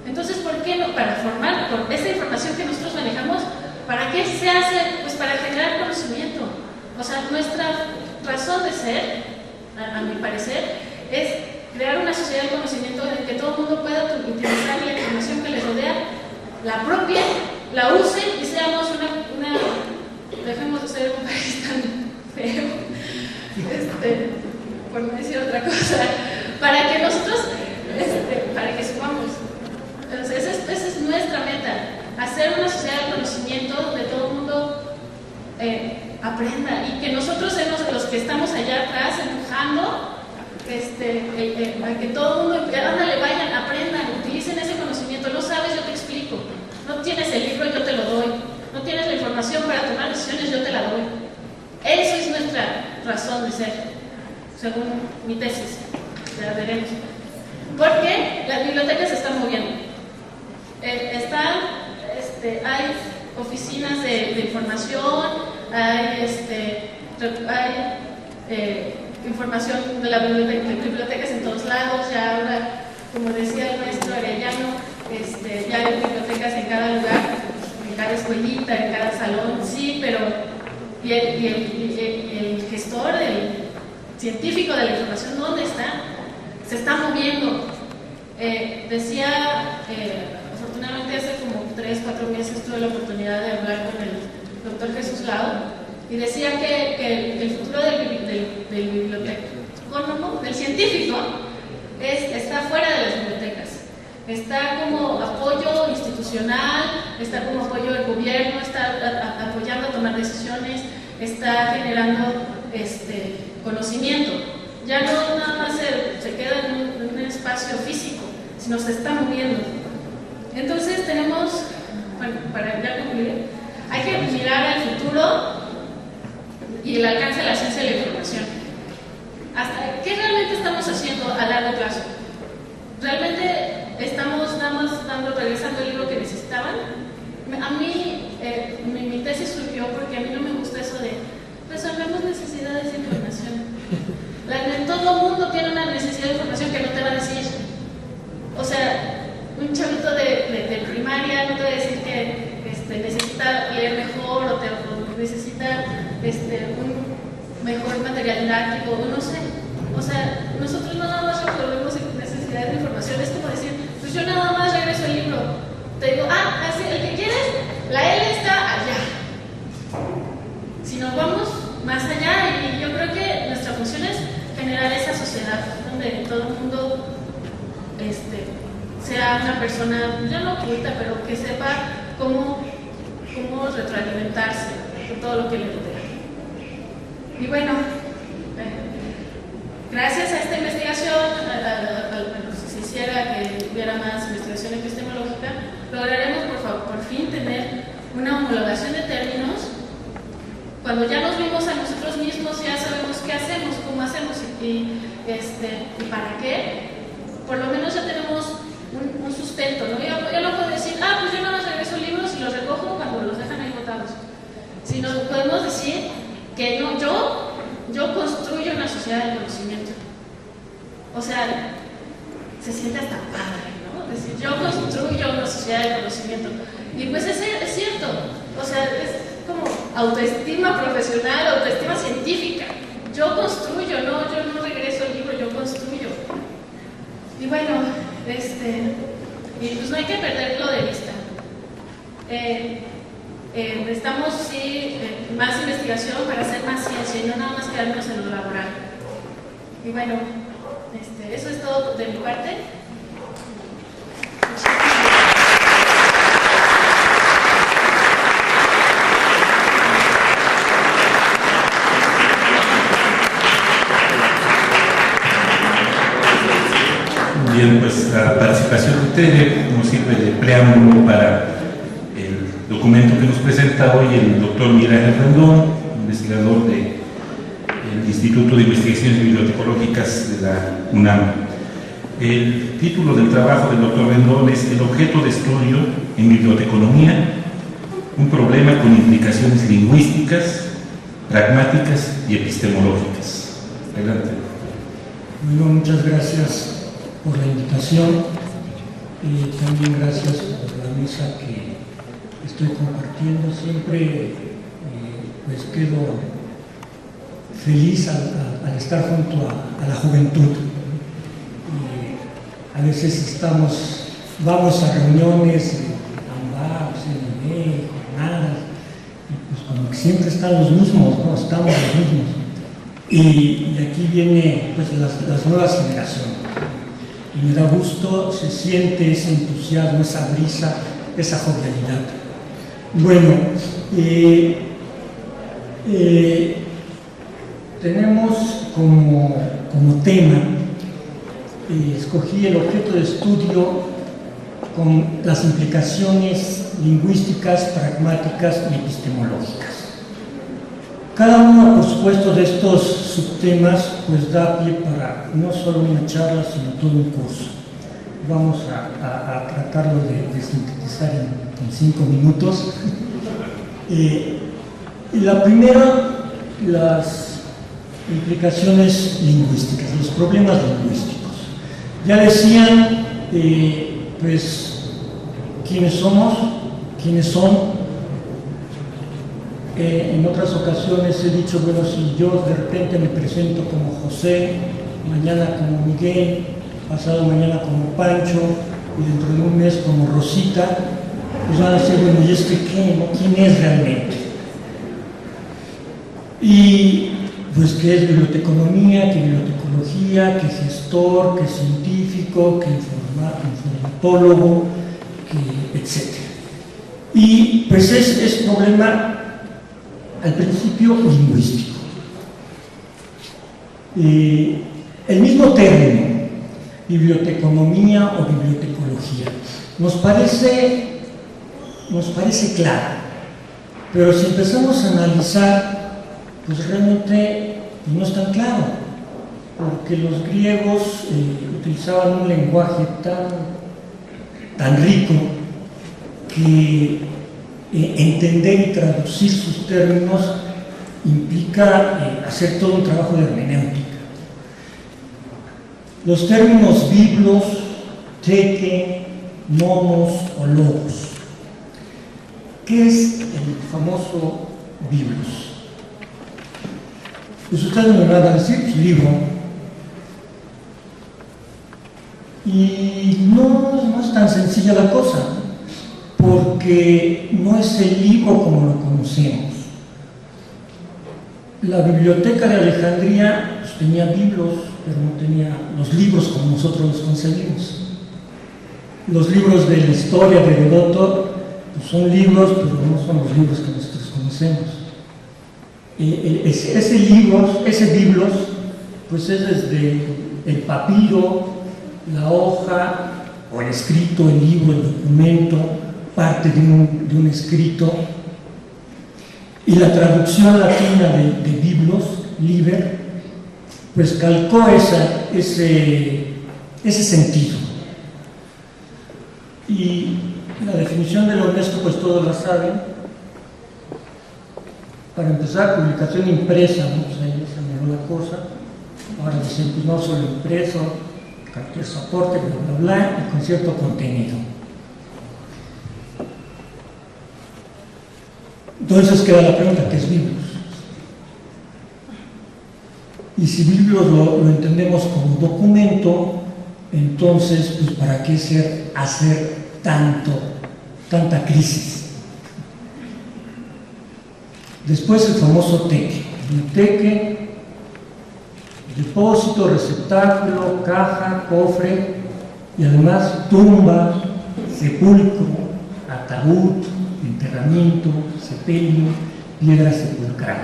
Speaker 5: Entonces, ¿por qué no? Para formar, por esa información que nosotros manejamos, ¿para qué se hace? Pues para generar conocimiento. O sea, nuestra razón de ser, a mi parecer, es crear una sociedad de conocimiento en que todo el mundo pueda utilizar la información que les rodea, la propia, la usen y seamos una dejemos de ser un país tan feo, por no decir otra cosa, para que nosotros, para que sumamos. Entonces, esa es nuestra meta, hacer una sociedad de conocimiento donde todo el mundo aprenda y que nosotros seamos los que estamos allá atrás empujando a que todo el mundo, ándale, vayan, aprendan, utilicen ese conocimiento. No sabes, yo te explico. No tienes el libro, yo te lo doy. No tienes la información para tomar decisiones, yo te la doy. Eso es nuestra razón de ser, según mi tesis. Ya veremos. Porque las bibliotecas se están moviendo. Hay oficinas de información, hay información de las bibliotecas en todos lados. Ya ahora, como decía el maestro Arellano, ya hay bibliotecas en cada lugar, en cada escuelita, en cada salón, sí, pero y el gestor, el científico de la información, ¿dónde está? Se está moviendo. Decía, afortunadamente hace como 3-4 meses tuve la oportunidad de hablar con el doctor Jesús Lau, y decía que el futuro del bibliotecónomo, del científico, está fuera de las bibliotecas. Está como apoyo institucional, está como apoyo del gobierno, está apoyando a tomar decisiones, está generando conocimiento. Ya no nada más se queda en un espacio físico, sino se está moviendo. Entonces tenemos, bueno, para ya concluir, hay que mirar al futuro y el alcance de la ciencia y la información. ¿Qué realmente estamos haciendo a largo plazo? ¿Realmente estamos nada más regresando el libro que necesitaban? A mí, mi tesis surgió porque a mí no me gusta eso de resolvemos necesidades de información. Todo el mundo tiene una necesidad de información que no te va a decir. O sea, un chavito de primaria no te va a decir que necesita leer mejor o necesita un mejor material didáctico, o no sé. O sea, nosotros no nada más resolvemos necesidades de información. Es como decir, pues yo nada más regreso el libro. Te digo, así, el que quieres, la L está allá. Si nos vamos más allá, y yo creo que nuestra función es generar esa sociedad donde todo el mundo sea una persona, ya no oculta, pero que sepa cómo retroalimentarse de todo lo que le rodea. Y bueno, gracias a esta investigación, si se hiciera que hubiera más investigación epistemológica, lograremos por fin tener una homologación de términos. Cuando ya nos vimos a nosotros mismos, ya sabemos qué hacemos, cómo hacemos y para qué, por lo menos ya tenemos un sustento, ¿no? Yo no puedo decir, pues yo nada más regreso libros y los recojo cuando los dejan ahí botados. Sino podemos decir que no, yo construyo una sociedad de conocimiento. O sea, se siente hasta padre, ¿no? Es decir, yo construyo una sociedad de conocimiento. Y pues es cierto, o sea, es como autoestima profesional, autoestima científica. Yo construyo, yo no regreso el libro, yo construyo. Y bueno, y pues no hay que perderlo de vista. Necesitamos sí más investigación para hacer más ciencia y no nada más quedarnos en lo laboral. Y bueno, eso es todo de mi parte.
Speaker 2: Bien, pues la participación de ustedes nos sirve de preámbulo para el documento que nos presenta hoy el doctor Miguel Ángel Rendón, investigador del Instituto de Investigaciones Bibliotecológicas de la UNAM. El título del trabajo del doctor Rendón es El objeto de estudio en biblioteconomía, un problema con implicaciones lingüísticas, pragmáticas y epistemológicas. Adelante.
Speaker 6: Bueno, muchas gracias por la invitación y también gracias por la mesa que estoy compartiendo. Siempre pues quedo feliz al estar junto a la juventud. A veces vamos a reuniones, AMBAC, CNB, jornadas, y pues como que siempre están los mismos, ¿no? Estamos los mismos. Y aquí viene pues las nuevas generaciones. Y me da gusto, se siente ese entusiasmo, esa brisa, esa jovialidad. Bueno, tenemos como tema, escogí el objeto de estudio con las implicaciones lingüísticas, pragmáticas y epistemológicas. Cada uno, por supuesto, de estos subtemas pues da pie para no solo una charla, sino todo un curso. Vamos a tratarlo de sintetizar en 5 minutos. Y la primera, las implicaciones lingüísticas, los problemas lingüísticos. Ya decían, pues, quiénes somos, quiénes son. En otras ocasiones he dicho, bueno, si yo de repente me presento como José, mañana como Miguel, pasado mañana como Pancho y dentro de un mes como Rosita, pues van a decir, bueno, ¿y este qué? ¿No? ¿Quién es realmente? Y pues qué es biblioteconomía, qué bibliotecología, qué gestor, qué científico, qué informatólogo, qué etcétera. Y pues es problema al principio lingüístico. El mismo término, biblioteconomía o bibliotecología, nos parece claro, pero si empezamos a analizar, pues realmente no es tan claro, porque los griegos utilizaban un lenguaje tan rico que entender y traducir sus términos implica hacer todo un trabajo de hermenéutica. Los términos biblos, teque, nomos o logos. ¿Qué es el famoso biblos? Pues ustedes me van a decir, libro. Y no es tan sencilla la cosa, porque no es el libro como lo conocemos. La biblioteca de Alejandría pues, tenía libros, pero no tenía los libros como nosotros los concebimos. Los libros de la historia de Heródoto pues, son libros, pero no son los libros que nosotros conocemos. Ese biblos, pues es desde el papiro, la hoja, o el escrito, el libro, el documento, parte de un escrito, y la traducción latina de biblos, liber, pues calcó ese sentido. Y la definición de la UNESCO, pues todos la saben. Para empezar, publicación impresa, ¿no? Pues ahí se miró la cosa. Ahora dicen, pues no solo impreso, cualquier soporte, bla, bla, bla, y con cierto contenido. Entonces queda la pregunta, ¿qué es Biblos? Y si Biblos lo entendemos como documento, entonces, pues, ¿para qué hacer tanta crisis? Después el famoso teque. El teque, depósito, receptáculo, caja, cofre, y además tumba, sepulcro, ataúd, enterramiento, sepelio, piedra sepulcral.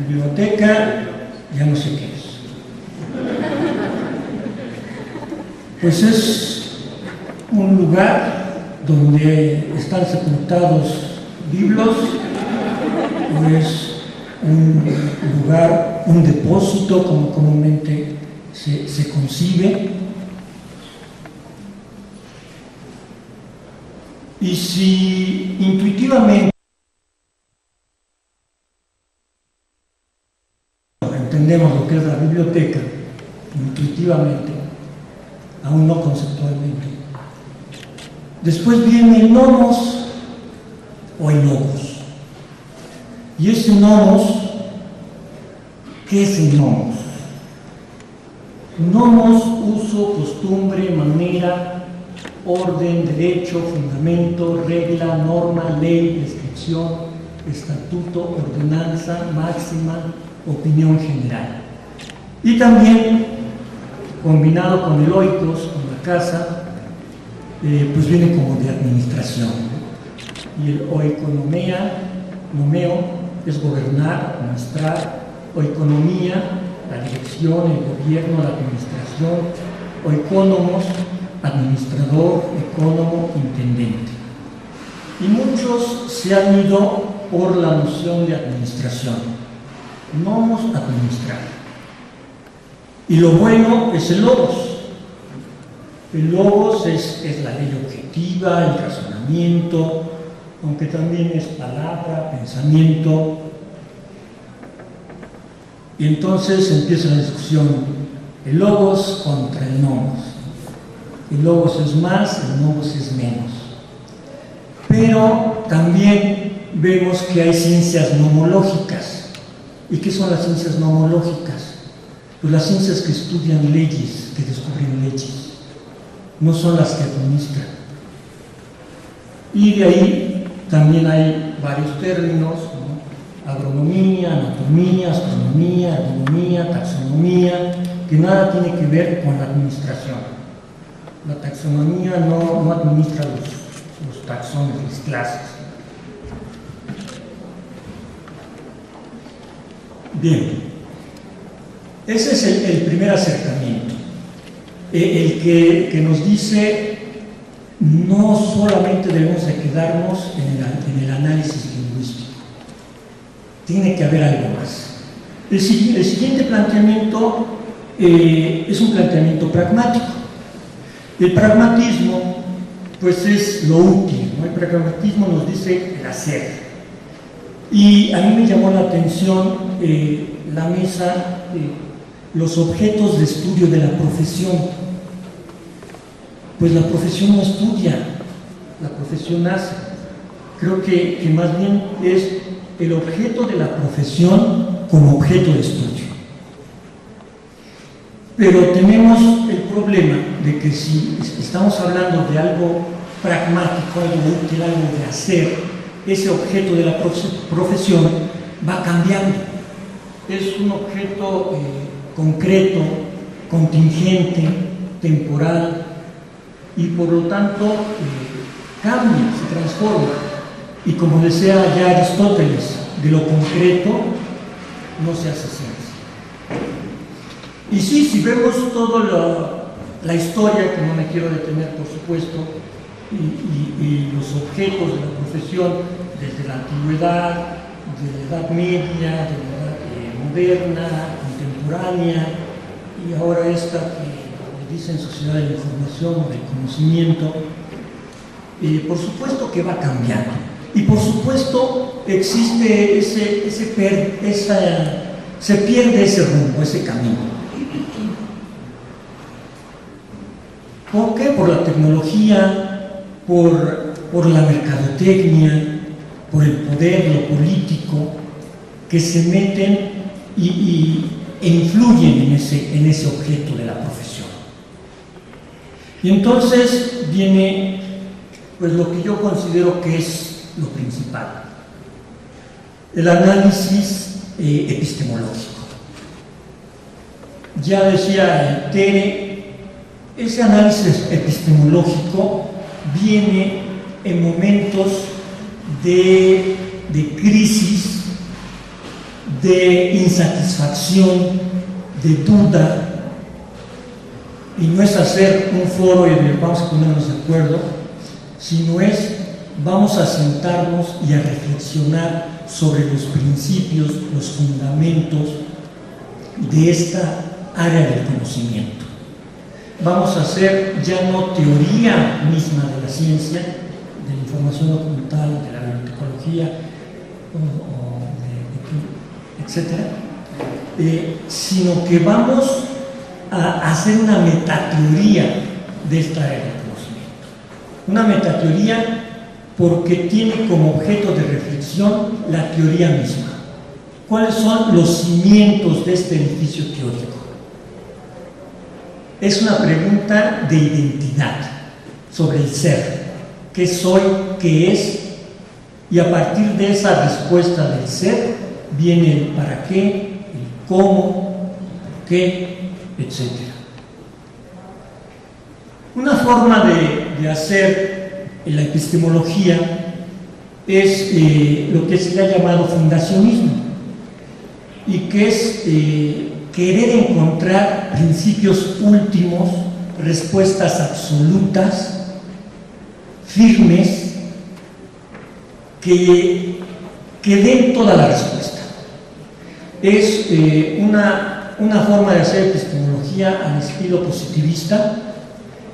Speaker 6: Biblioteca, ya no sé qué es. Pues es un lugar donde están sepultados Biblos, o es un lugar, un depósito, como comúnmente se concibe. Y si intuitivamente entendemos lo que es la biblioteca, intuitivamente, aún no conceptualmente, después viene el nomos o el logos. Y ese nomos, ¿qué es el nomos? Nomos, uso, costumbre, manera, orden, derecho, fundamento, regla, norma, ley, descripción, estatuto, ordenanza, máxima, opinión general. Y también, combinado con el oikos, con la casa, pues viene como de administración. Y el nomeo, es gobernar, administrar, oikonomía, la dirección, el gobierno, la administración, oikónomos, administrador, ecónomo, intendente. Y muchos se han ido por la noción de administración. Nomos, administrar. Y lo bueno es el logos. El logos es la ley objetiva, el razonamiento, aunque también es palabra, pensamiento. Y entonces empieza la discusión, el logos contra el nomos. El logos es más, el nomos es menos. Pero también vemos que hay ciencias nomológicas. ¿Y qué son las ciencias nomológicas? Pues las ciencias que estudian leyes, que descubren leyes, no son las que administran. Y de ahí también hay varios términos, ¿no? Agronomía, anatomía, astronomía, ergonomía, taxonomía, que nada tiene que ver con la administración. La taxonomía no administra los taxones, las clases. Bien, ese es el primer acercamiento, el que nos dice no solamente debemos de quedarnos en el análisis lingüístico, tiene que haber algo más. El siguiente planteamiento es un planteamiento pragmático. El pragmatismo, pues, es lo útil, ¿no? El pragmatismo nos dice el hacer. Y a mí me llamó la atención la mesa, los objetos de estudio de la profesión. Pues la profesión no estudia, la profesión hace. Creo que más bien es el objeto de la profesión como objeto de estudio. Pero tenemos el problema de que si estamos hablando de algo pragmático, algo útil, algo de hacer, ese objeto de la profesión va cambiando. Es un objeto concreto, contingente, temporal, y por lo tanto cambia, se transforma. Y como decía ya Aristóteles, de lo concreto no se hace ciencia. Y sí, si vemos toda la historia, que no me quiero detener por supuesto, y los objetos de la profesión desde la antigüedad, de la Edad Media, de la Edad moderna, contemporánea, y ahora esta que dicen sociedad de la información o del conocimiento, por supuesto que va cambiando. Y por supuesto existe se pierde ese rumbo, ese camino. ¿Por qué? Por la tecnología, por la mercadotecnia, por el poder, lo político, que se meten e influyen en ese objeto de la profesión. Y entonces viene pues lo que yo considero que es lo principal, el análisis epistemológico. Ya decía Tere, ese análisis epistemológico viene en momentos de crisis, de insatisfacción, de duda, y no es hacer un foro y vamos a ponernos de acuerdo, sino es vamos a sentarnos y a reflexionar sobre los principios, los fundamentos de esta área del conocimiento. Vamos a hacer ya no teoría misma de la ciencia, de la información documental, de la bibliotecología, etcétera, sino que vamos a hacer una metateoría de esta área del conocimiento. Una metateoría porque tiene como objeto de reflexión la teoría misma. ¿Cuáles son los cimientos de este edificio teórico? Es una pregunta de identidad sobre el ser. ¿Qué soy? ¿Qué es? Y a partir de esa respuesta del ser viene el para qué, el cómo, el por qué, etc. Una forma de hacer la epistemología es lo que se le ha llamado fundacionismo, y que es querer encontrar principios últimos, respuestas absolutas, firmes, que den toda la respuesta. Es una forma de hacer epistemología al estilo positivista,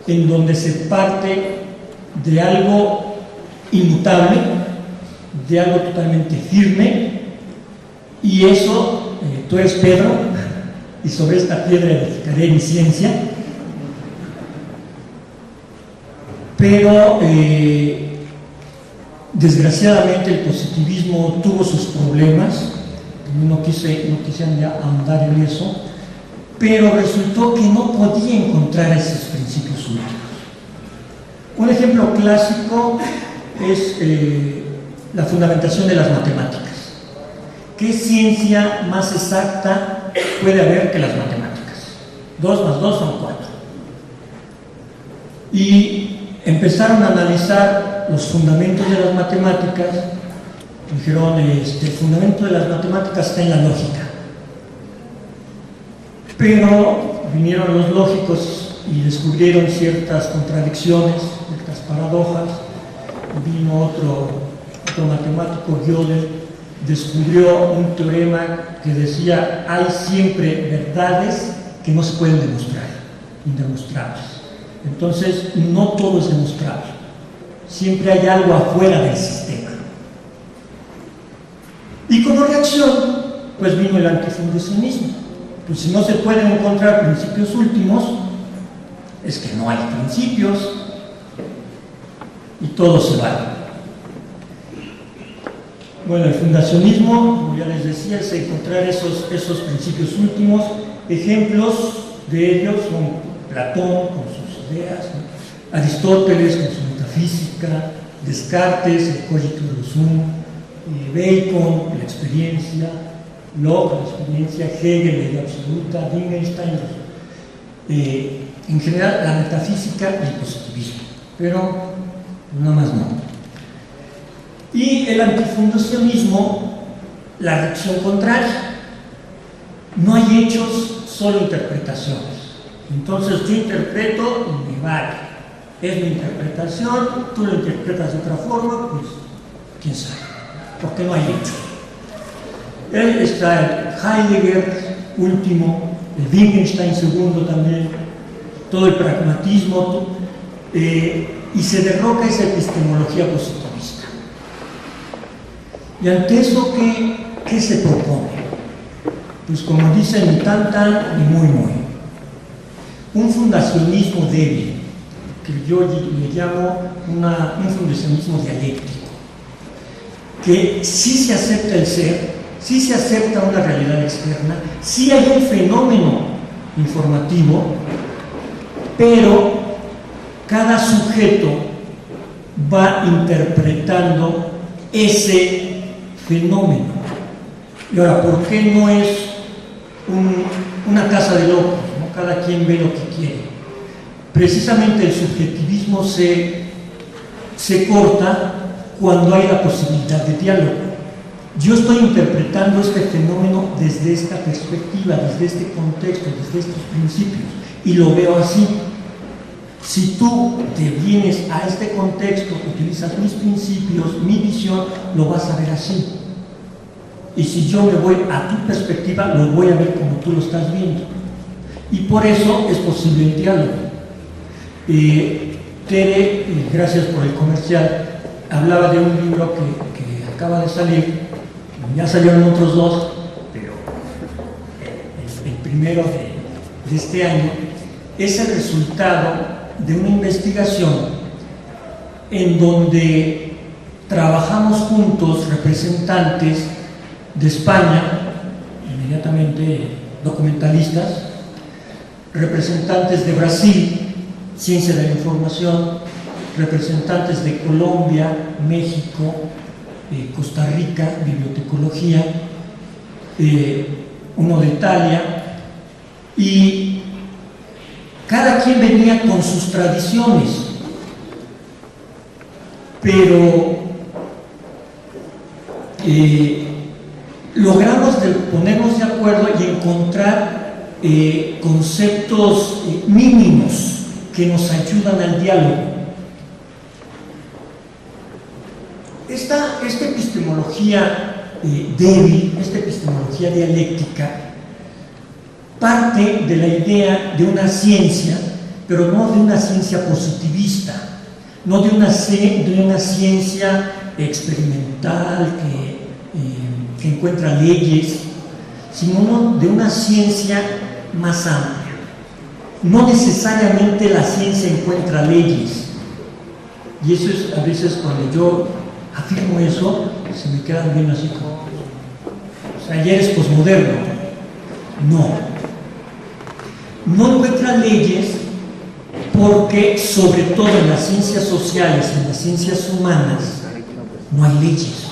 Speaker 6: en donde se parte de algo inmutable, de algo totalmente firme, y eso, tú eres Pedro, y sobre esta piedra edificaré mi ciencia, pero desgraciadamente el positivismo tuvo sus problemas, no quise ya ahondar en eso, pero resultó que no podía encontrar esos principios últimos. Un ejemplo clásico es la fundamentación de las matemáticas. ¿Qué ciencia más exacta puede haber que las matemáticas? 2 más 2 son 4. Y empezaron a analizar los fundamentos de las matemáticas. Dijeron, el fundamento de las matemáticas está en la lógica. Pero vinieron los lógicos y descubrieron ciertas contradicciones, ciertas paradojas. Vino otro matemático, Gödel, descubrió un teorema que decía: hay siempre verdades que no se pueden demostrar, indemostrables. Entonces, no todo es demostrable. Siempre hay algo afuera del sistema. Y como reacción, pues vino el antifundacionismo. Pues si no se pueden encontrar principios últimos, es que no hay principios y todo se vale. Bueno, el fundacionismo, como ya les decía, es encontrar esos principios últimos. Ejemplos de ellos son Platón con sus ideas, ¿no? Aristóteles con su metafísica, Descartes, el cogito ergo sum, Bacon, la experiencia, Locke, la experiencia, Hegel, la idea absoluta, Wittgenstein, en general la metafísica y el positivismo, pero nada más no. Y el antifundacionismo, la reacción contraria. No hay hechos, solo interpretaciones. Entonces yo interpreto y me vale. Es mi interpretación, tú lo interpretas de otra forma, pues quién sabe, porque no hay hechos. Él está el Heidegger último, el Wittgenstein segundo también, todo el pragmatismo, y se derroca esa epistemología positivista. Y ante eso, ¿qué se propone? Pues como dicen, ni tan tan ni muy muy. Un fundacionismo débil, que yo le llamo un fundacionismo dialéctico, que sí se acepta el ser, sí se acepta una realidad externa, sí hay un fenómeno informativo, pero cada sujeto va interpretando ese fenómeno. Y ahora, ¿por qué no es una casa de locos, ¿no? Cada quien ve lo que quiere. Precisamente el subjetivismo se corta cuando hay la posibilidad de diálogo. Yo estoy interpretando este fenómeno desde esta perspectiva, desde este contexto, desde estos principios, y lo veo así. Si tú te vienes a este contexto, utilizas mis principios, mi visión, lo vas a ver así. Y si yo me voy a tu perspectiva, lo voy a ver como tú lo estás viendo. Y por eso es posible el diálogo. Tere, gracias por el comercial, hablaba de un libro que acaba de salir, ya salieron otros dos, pero el primero de este año es el resultado de una investigación en donde trabajamos juntos representantes de España, inmediatamente documentalistas, representantes de Brasil, ciencia de la información, representantes de Colombia, México, Costa Rica, bibliotecología, uno de Italia, y cada quien venía con sus tradiciones, pero logramos ponernos de acuerdo y encontrar conceptos mínimos que nos ayudan al diálogo. Esta epistemología débil, esta epistemología dialéctica, parte de la idea de una ciencia, pero no de una ciencia positivista, no de una ciencia experimental que encuentra leyes, sino de una ciencia más amplia. No necesariamente la ciencia encuentra leyes, y eso es a veces cuando yo afirmo eso, se me quedan bien así como, o sea, ya eres posmoderno. No encuentra leyes porque, sobre todo en las ciencias sociales, en las ciencias humanas, no hay leyes.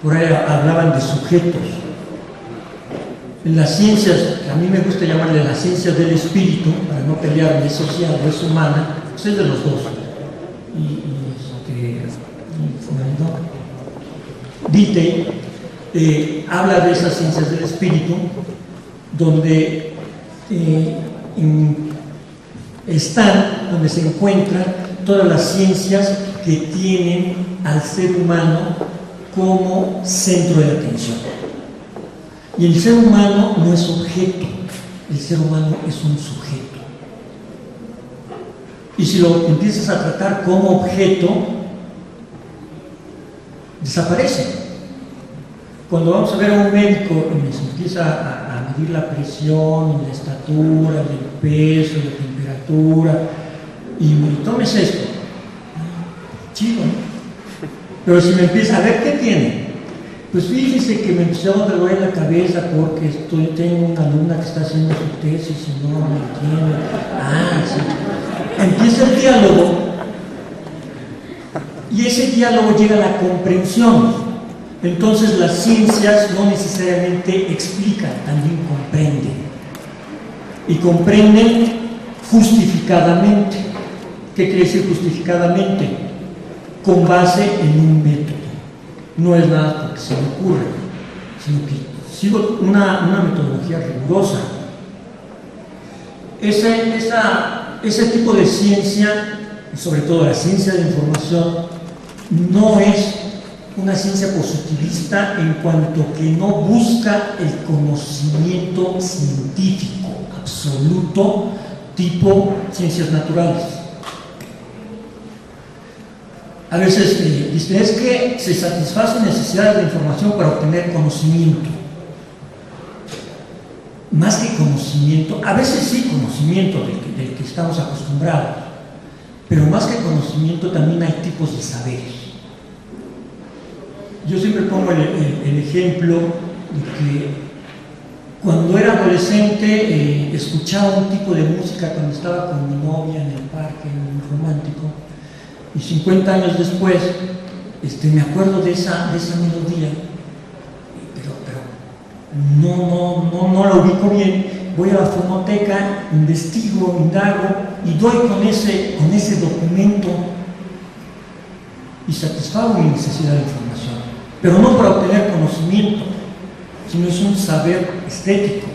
Speaker 6: Por ahí hablaban de sujetos. En las ciencias, a mí me gusta llamarle las ciencias del espíritu, para no pelear de social o es humana, pues es de los dos. Dite habla de esas ciencias del espíritu, donde donde se encuentran todas las ciencias que tienen al ser humano como centro de atención. Y el ser humano no es objeto, el ser humano es un sujeto. Y si lo empiezas a tratar como objeto, desaparece. Cuando vamos a ver a un médico y se empieza a medir la presión, la estatura, el peso, la temperatura, y tomes esto, chido, ¿no? Pero si me empieza a ver qué tiene, pues fíjese que me empezó a doler la cabeza porque tengo una alumna que está haciendo su tesis y no me entiende. Sí. Empieza el diálogo y ese diálogo llega a la comprensión. Entonces las ciencias no necesariamente explican, también comprenden. Y comprenden justificadamente. ¿Qué quiere decir justificadamente? Con base en un método. No es nada porque se me ocurre, sino que sigo una metodología rigurosa. Ese tipo de ciencia, sobre todo la ciencia de la información, no es una ciencia positivista en cuanto que no busca el conocimiento científico absoluto tipo ciencias naturales. A veces dicen, es que se satisfacen necesidades de información para obtener conocimiento. Más que conocimiento, a veces sí conocimiento del que estamos acostumbrados, pero más que conocimiento también hay tipos de saberes. Yo siempre pongo el ejemplo de que cuando era adolescente escuchaba un tipo de música cuando estaba con mi novia en el parque, en un romántico, y 50 años después me acuerdo de esa melodía, pero no la ubico bien. Voy a la fonoteca, investigo, indago y doy con ese documento y satisfago mi necesidad de información, pero no para obtener conocimiento, sino es un saber estético,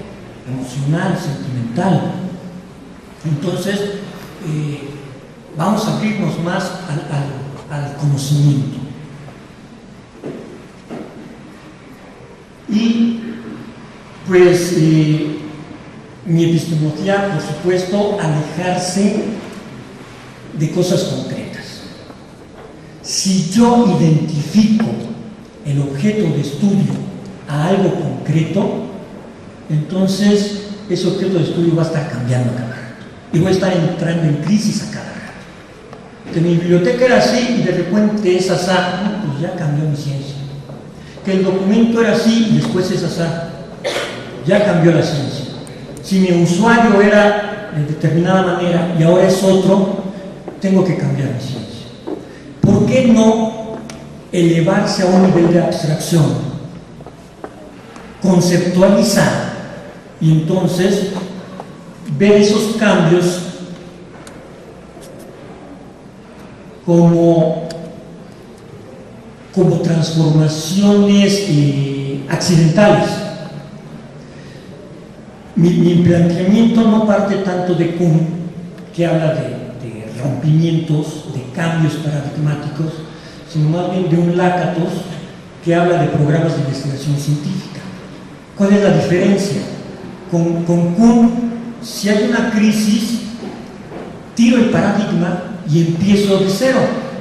Speaker 6: emocional, sentimental. Entonces, vamos a abrirnos más al conocimiento. Y pues mi epistemología, por supuesto, alejarse de cosas concretas. Si yo identifico el objeto de estudio a algo concreto, entonces ese objeto de estudio va a estar cambiando a cada rato y voy a estar entrando en crisis a cada rato. Que mi biblioteca era así y de repente es así, pues ya cambió mi ciencia. Que el documento era así y después es así, ya cambió la ciencia. Si mi usuario era de determinada manera y ahora es otro, tengo que cambiar mi ciencia. ¿Por qué no elevarse a un nivel de abstracción? Conceptualizar y entonces ver esos cambios como transformaciones accidentales. Mi planteamiento no parte tanto de Kuhn, que habla de rompimientos, de cambios paradigmáticos, sino más bien de un Lakatos que habla de programas de investigación científica. ¿Cuál es la diferencia? Con Kuhn, si hay una crisis, tiro el paradigma y empiezo de cero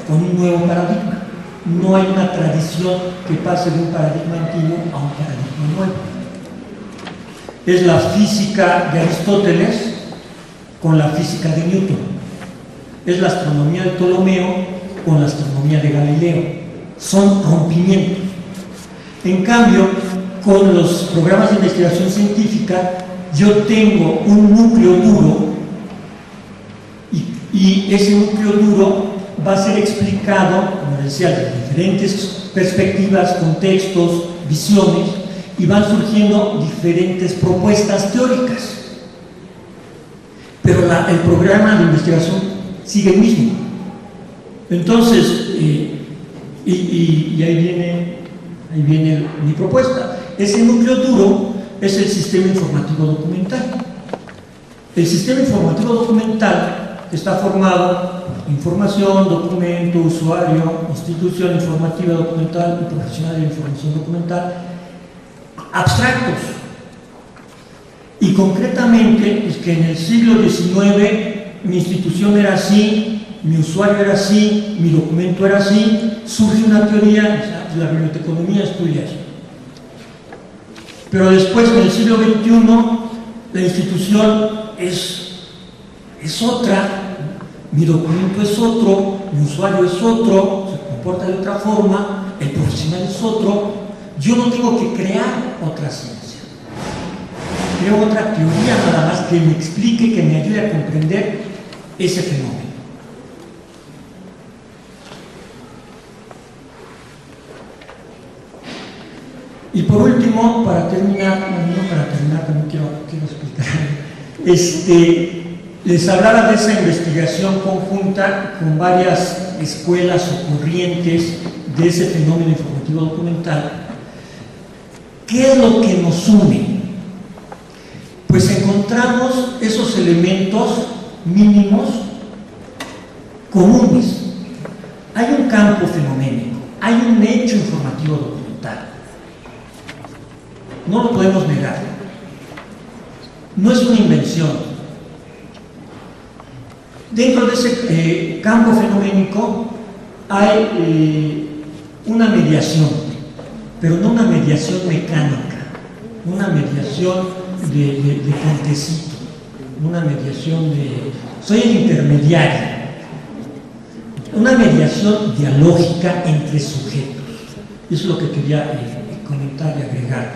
Speaker 6: con un nuevo paradigma. No hay una tradición que pase de un paradigma antiguo a un paradigma nuevo. Es la física de Aristóteles con la física de Newton. Es la astronomía de Ptolomeo con la astronomía de Galileo. Son rompimientos. En cambio, con los programas de investigación científica, yo tengo un núcleo duro y ese núcleo duro va a ser explicado, como decía, de diferentes perspectivas, contextos, visiones, y van surgiendo diferentes propuestas teóricas. Pero el programa de investigación sigue el mismo. Entonces, y ahí viene mi propuesta. Ese núcleo duro es el sistema informativo documental. El sistema informativo documental está formado por información, documento, usuario, institución informativa documental y profesional de información documental, abstractos. Y concretamente, es que en el siglo XIX mi institución era así, mi usuario era así, mi documento era así, surge una teoría, la biblioteconomía estudia eso. Pero después, en el siglo XXI, la institución es otra, mi documento es otro, mi usuario es otro, se comporta de otra forma, el profesional es otro. Yo no tengo que crear otra ciencia, creo otra teoría nada más que me explique, que me ayude a comprender ese fenómeno. Y por último, para terminar, también quiero explicar, les hablaba de esa investigación conjunta con varias escuelas o corrientes de ese fenómeno informativo documental. ¿Qué es lo que nos une? Pues encontramos esos elementos mínimos comunes. Hay un campo fenoménico, hay un hecho informativo documental. No lo podemos negar. No es una invención. Dentro de ese campo fenoménico hay una mediación, pero no una mediación mecánica, una mediación de cantecito, una mediación de... soy el intermediario, una mediación dialógica entre sujetos. Eso es lo que quería comentar y agregar.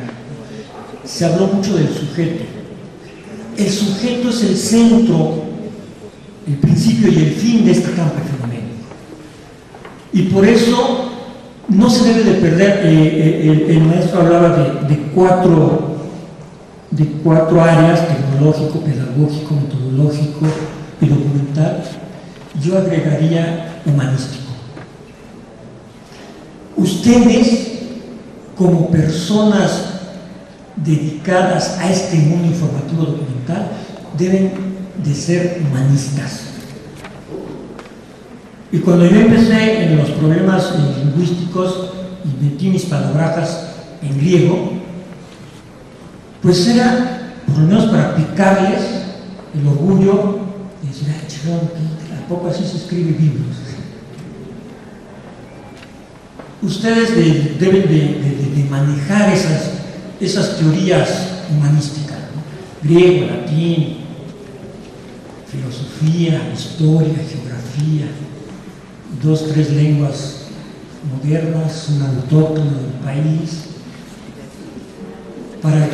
Speaker 6: Se habló mucho del sujeto. El sujeto es el centro, el principio y el fin de este campo fenoménico. Y por eso no se debe de perder, el maestro hablaba de cuatro áreas: tecnológico, pedagógico, metodológico y documental. Yo agregaría humanístico. Ustedes, como personas dedicadas a este mundo informativo documental, deben de ser humanistas. Y cuando yo empecé en los problemas lingüísticos y metí mis palabras en griego, pues era por lo menos para picarles el orgullo de decir: ay, chingón, ¿a poco así se escribe libros? Ustedes deben de manejar esas teorías humanísticas, ¿no? Griego, latín, filosofía, historia, geografía, 2, 3 lenguas modernas, una autóctona del país, para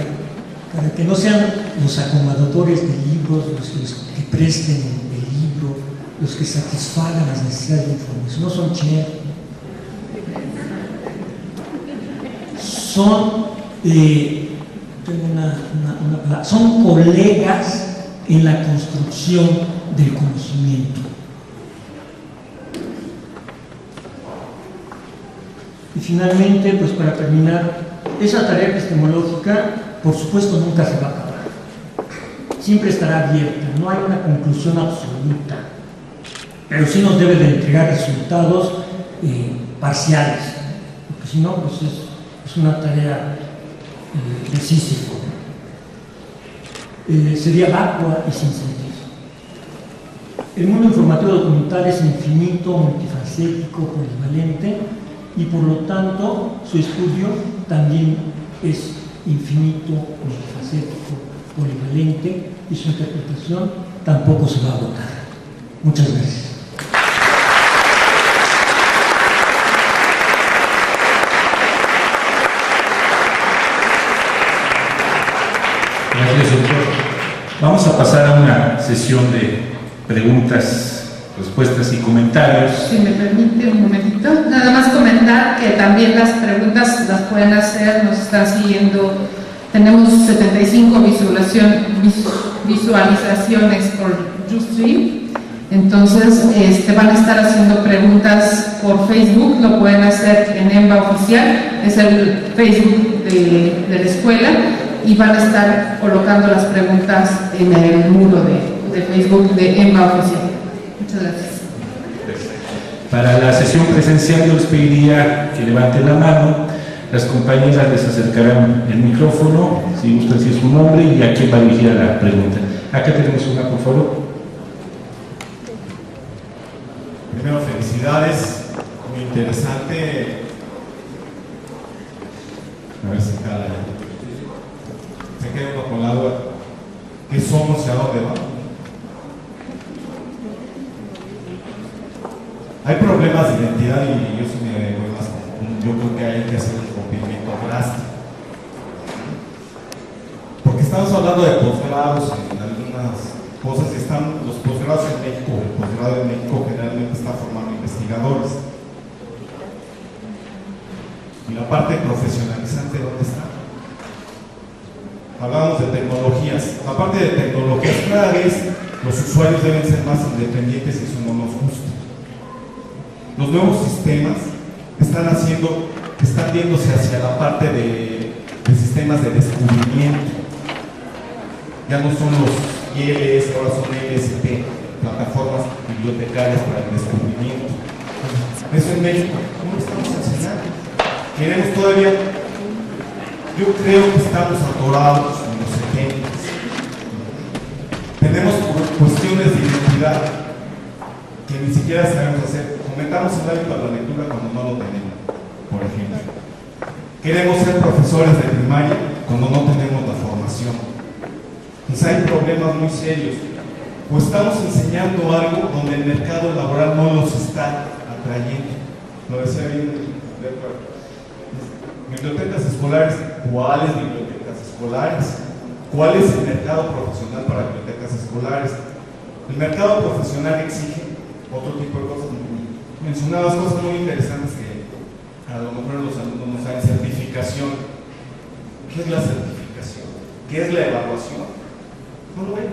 Speaker 6: que no sean los acomodadores de libros los que presten el libro, los que satisfagan las necesidades de información. No son chefs, son colegas en la construcción del conocimiento. Y finalmente, pues para terminar, esa tarea epistemológica, por supuesto, nunca se va a acabar. Siempre estará abierta, no hay una conclusión absoluta, pero sí nos debe de entregar resultados parciales, porque si no, pues es una tarea de Sísifo. Sería vacua y sin sentido. El mundo informativo documental es infinito, multifacético, polivalente, y por lo tanto su estudio también es infinito, multifacético, polivalente, y su interpretación tampoco se va a agotar. Muchas gracias.
Speaker 2: Gracias, doctor. Vamos a pasar a una sesión de preguntas, respuestas y comentarios.
Speaker 7: Si me permite un momentito, nada más comentar que también las preguntas las pueden hacer, nos están siguiendo, tenemos 75 visualizaciones por Ustream, entonces van a estar haciendo preguntas por Facebook, lo pueden hacer en EMBA Oficial, es el Facebook de la escuela, y van a estar colocando las preguntas en el muro de Facebook de EMBA Oficial. Muchas gracias.
Speaker 2: Para la sesión presencial yo les pediría que levanten la mano, las compañeras les acercarán el micrófono, si gustan decir su nombre y a quién va dirigida la pregunta. Acá tenemos una, por favor.
Speaker 8: Primero, felicidades, muy interesante. A ver si cala ya. Se queda uno con la duda. ¿Qué somos y a dónde vamos? Hay problemas de identidad y yo sí me voy más. Yo creo que hay que hacer un rompimiento drástico. Porque estamos hablando de posgrados en algunas cosas, están los posgrados en México. El posgrado en México generalmente está formando investigadores. ¿Y la parte profesionalizante dónde está? Hablábamos de tecnologías. La parte de tecnologías, cada vez los usuarios deben ser más independientes y eso no nos gusta. Los nuevos sistemas están yéndose hacia la parte de sistemas de descubrimiento. Ya no son los ILS, ahora son LSP, plataformas bibliotecarias para el descubrimiento. Eso en México, ¿cómo lo estamos enseñando? Queremos todavía, yo creo que estamos atorados en los 70. Tenemos cuestiones de identidad que ni siquiera sabemos hacer. Comentamos el hábito de la lectura cuando no lo tenemos, por ejemplo. Queremos ser profesores de primaria cuando no tenemos la formación. Entonces hay problemas muy serios. O estamos enseñando algo donde el mercado laboral no los está atrayendo. Lo decía bien, Bibliotecas escolares, ¿cuáles bibliotecas escolares? ¿Cuál es el mercado profesional para bibliotecas escolares? El mercado profesional exige otro tipo de cosas. Mencionabas cosas muy interesantes que a lo mejor los alumnos no saben. Certificación. ¿Qué es la certificación? ¿Qué es la evaluación? No lo ven.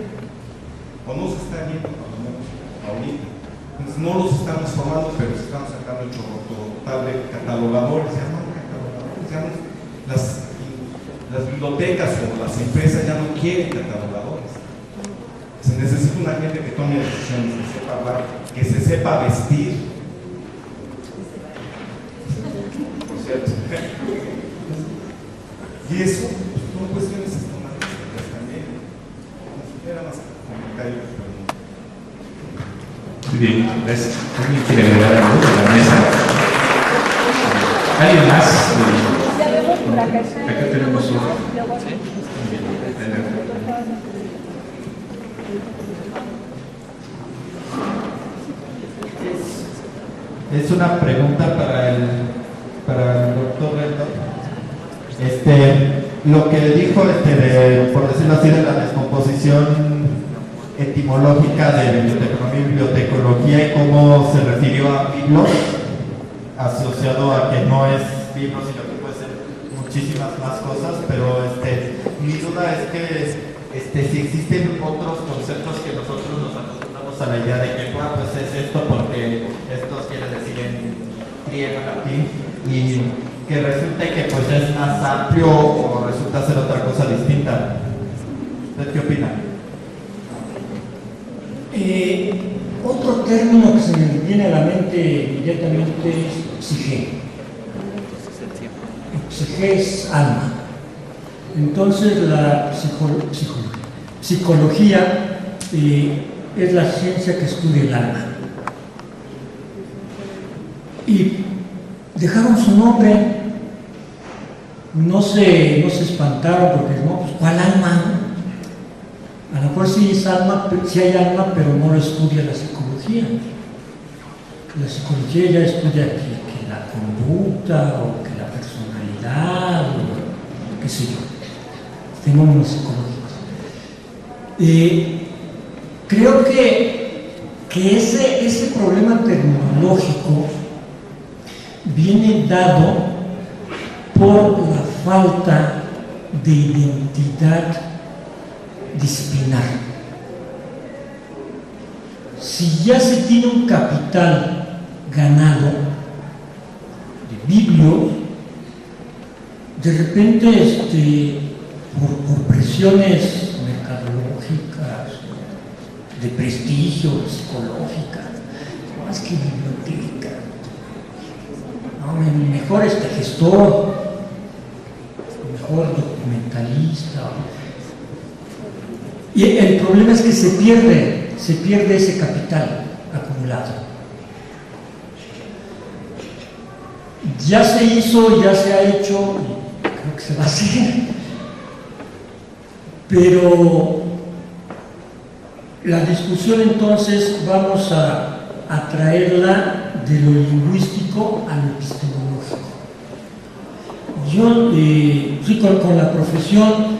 Speaker 8: O no se está viendo, por lo menos ahorita. Entonces, no los estamos formando, pero estamos sacando el chorro total de catalogadores. Ya no catalogadores, ya no, las bibliotecas o las empresas ya no quieren catalogadores. Se necesita una gente que tome decisiones, que sepa hablar, que se sepa vestir. Por cierto. Y eso son cuestiones estomatológicas también. Era más comentario, pero no.
Speaker 2: Muy bien, gracias. ¿Alguien quiere agregar algo de la mesa? ¿Alguien más?
Speaker 9: Ya vemos por acá.
Speaker 2: Acá tenemos uno.
Speaker 10: Es una pregunta para el doctor Rendón. Lo que dijo, por decirlo así, de la descomposición etimológica de biblioteconomía y bibliotecología y cómo se refirió a biblos, asociado a que no es libro, sino que puede ser muchísimas más cosas, pero mi duda es que si existen otros conceptos que nosotros nos acostumbramos a la idea de que, bueno, pues es esto porque esto quiere decir en griego, latín, y que resulte que pues es más amplio o resulta ser otra cosa distinta. ¿Usted qué opina?
Speaker 6: Otro término que se me viene a la mente directamente es psique. Psique es alma. Entonces la psicología es la ciencia que estudia el alma. Y dejaron su nombre, no se espantaron porque no, pues ¿cuál alma? A lo mejor sí es alma, sí hay alma, pero no lo estudia la psicología. La psicología ya estudia que la conducta o que la personalidad o qué sé yo, fenómenos psicológicos. Creo que ese problema terminológico viene dado por la falta de identidad disciplinar. Si ya se tiene un capital ganado de biblios, de repente por presiones mercadológicas, de prestigio, psicológica, más que biblioteca, no, mejor gestor, mejor documentalista. Y el problema es que se pierde ese capital acumulado. Ya se hizo, ya se ha hecho, y creo que se va a hacer, pero la discusión entonces vamos a traerla de lo lingüístico a lo epistemológico. Yo fui con la profesión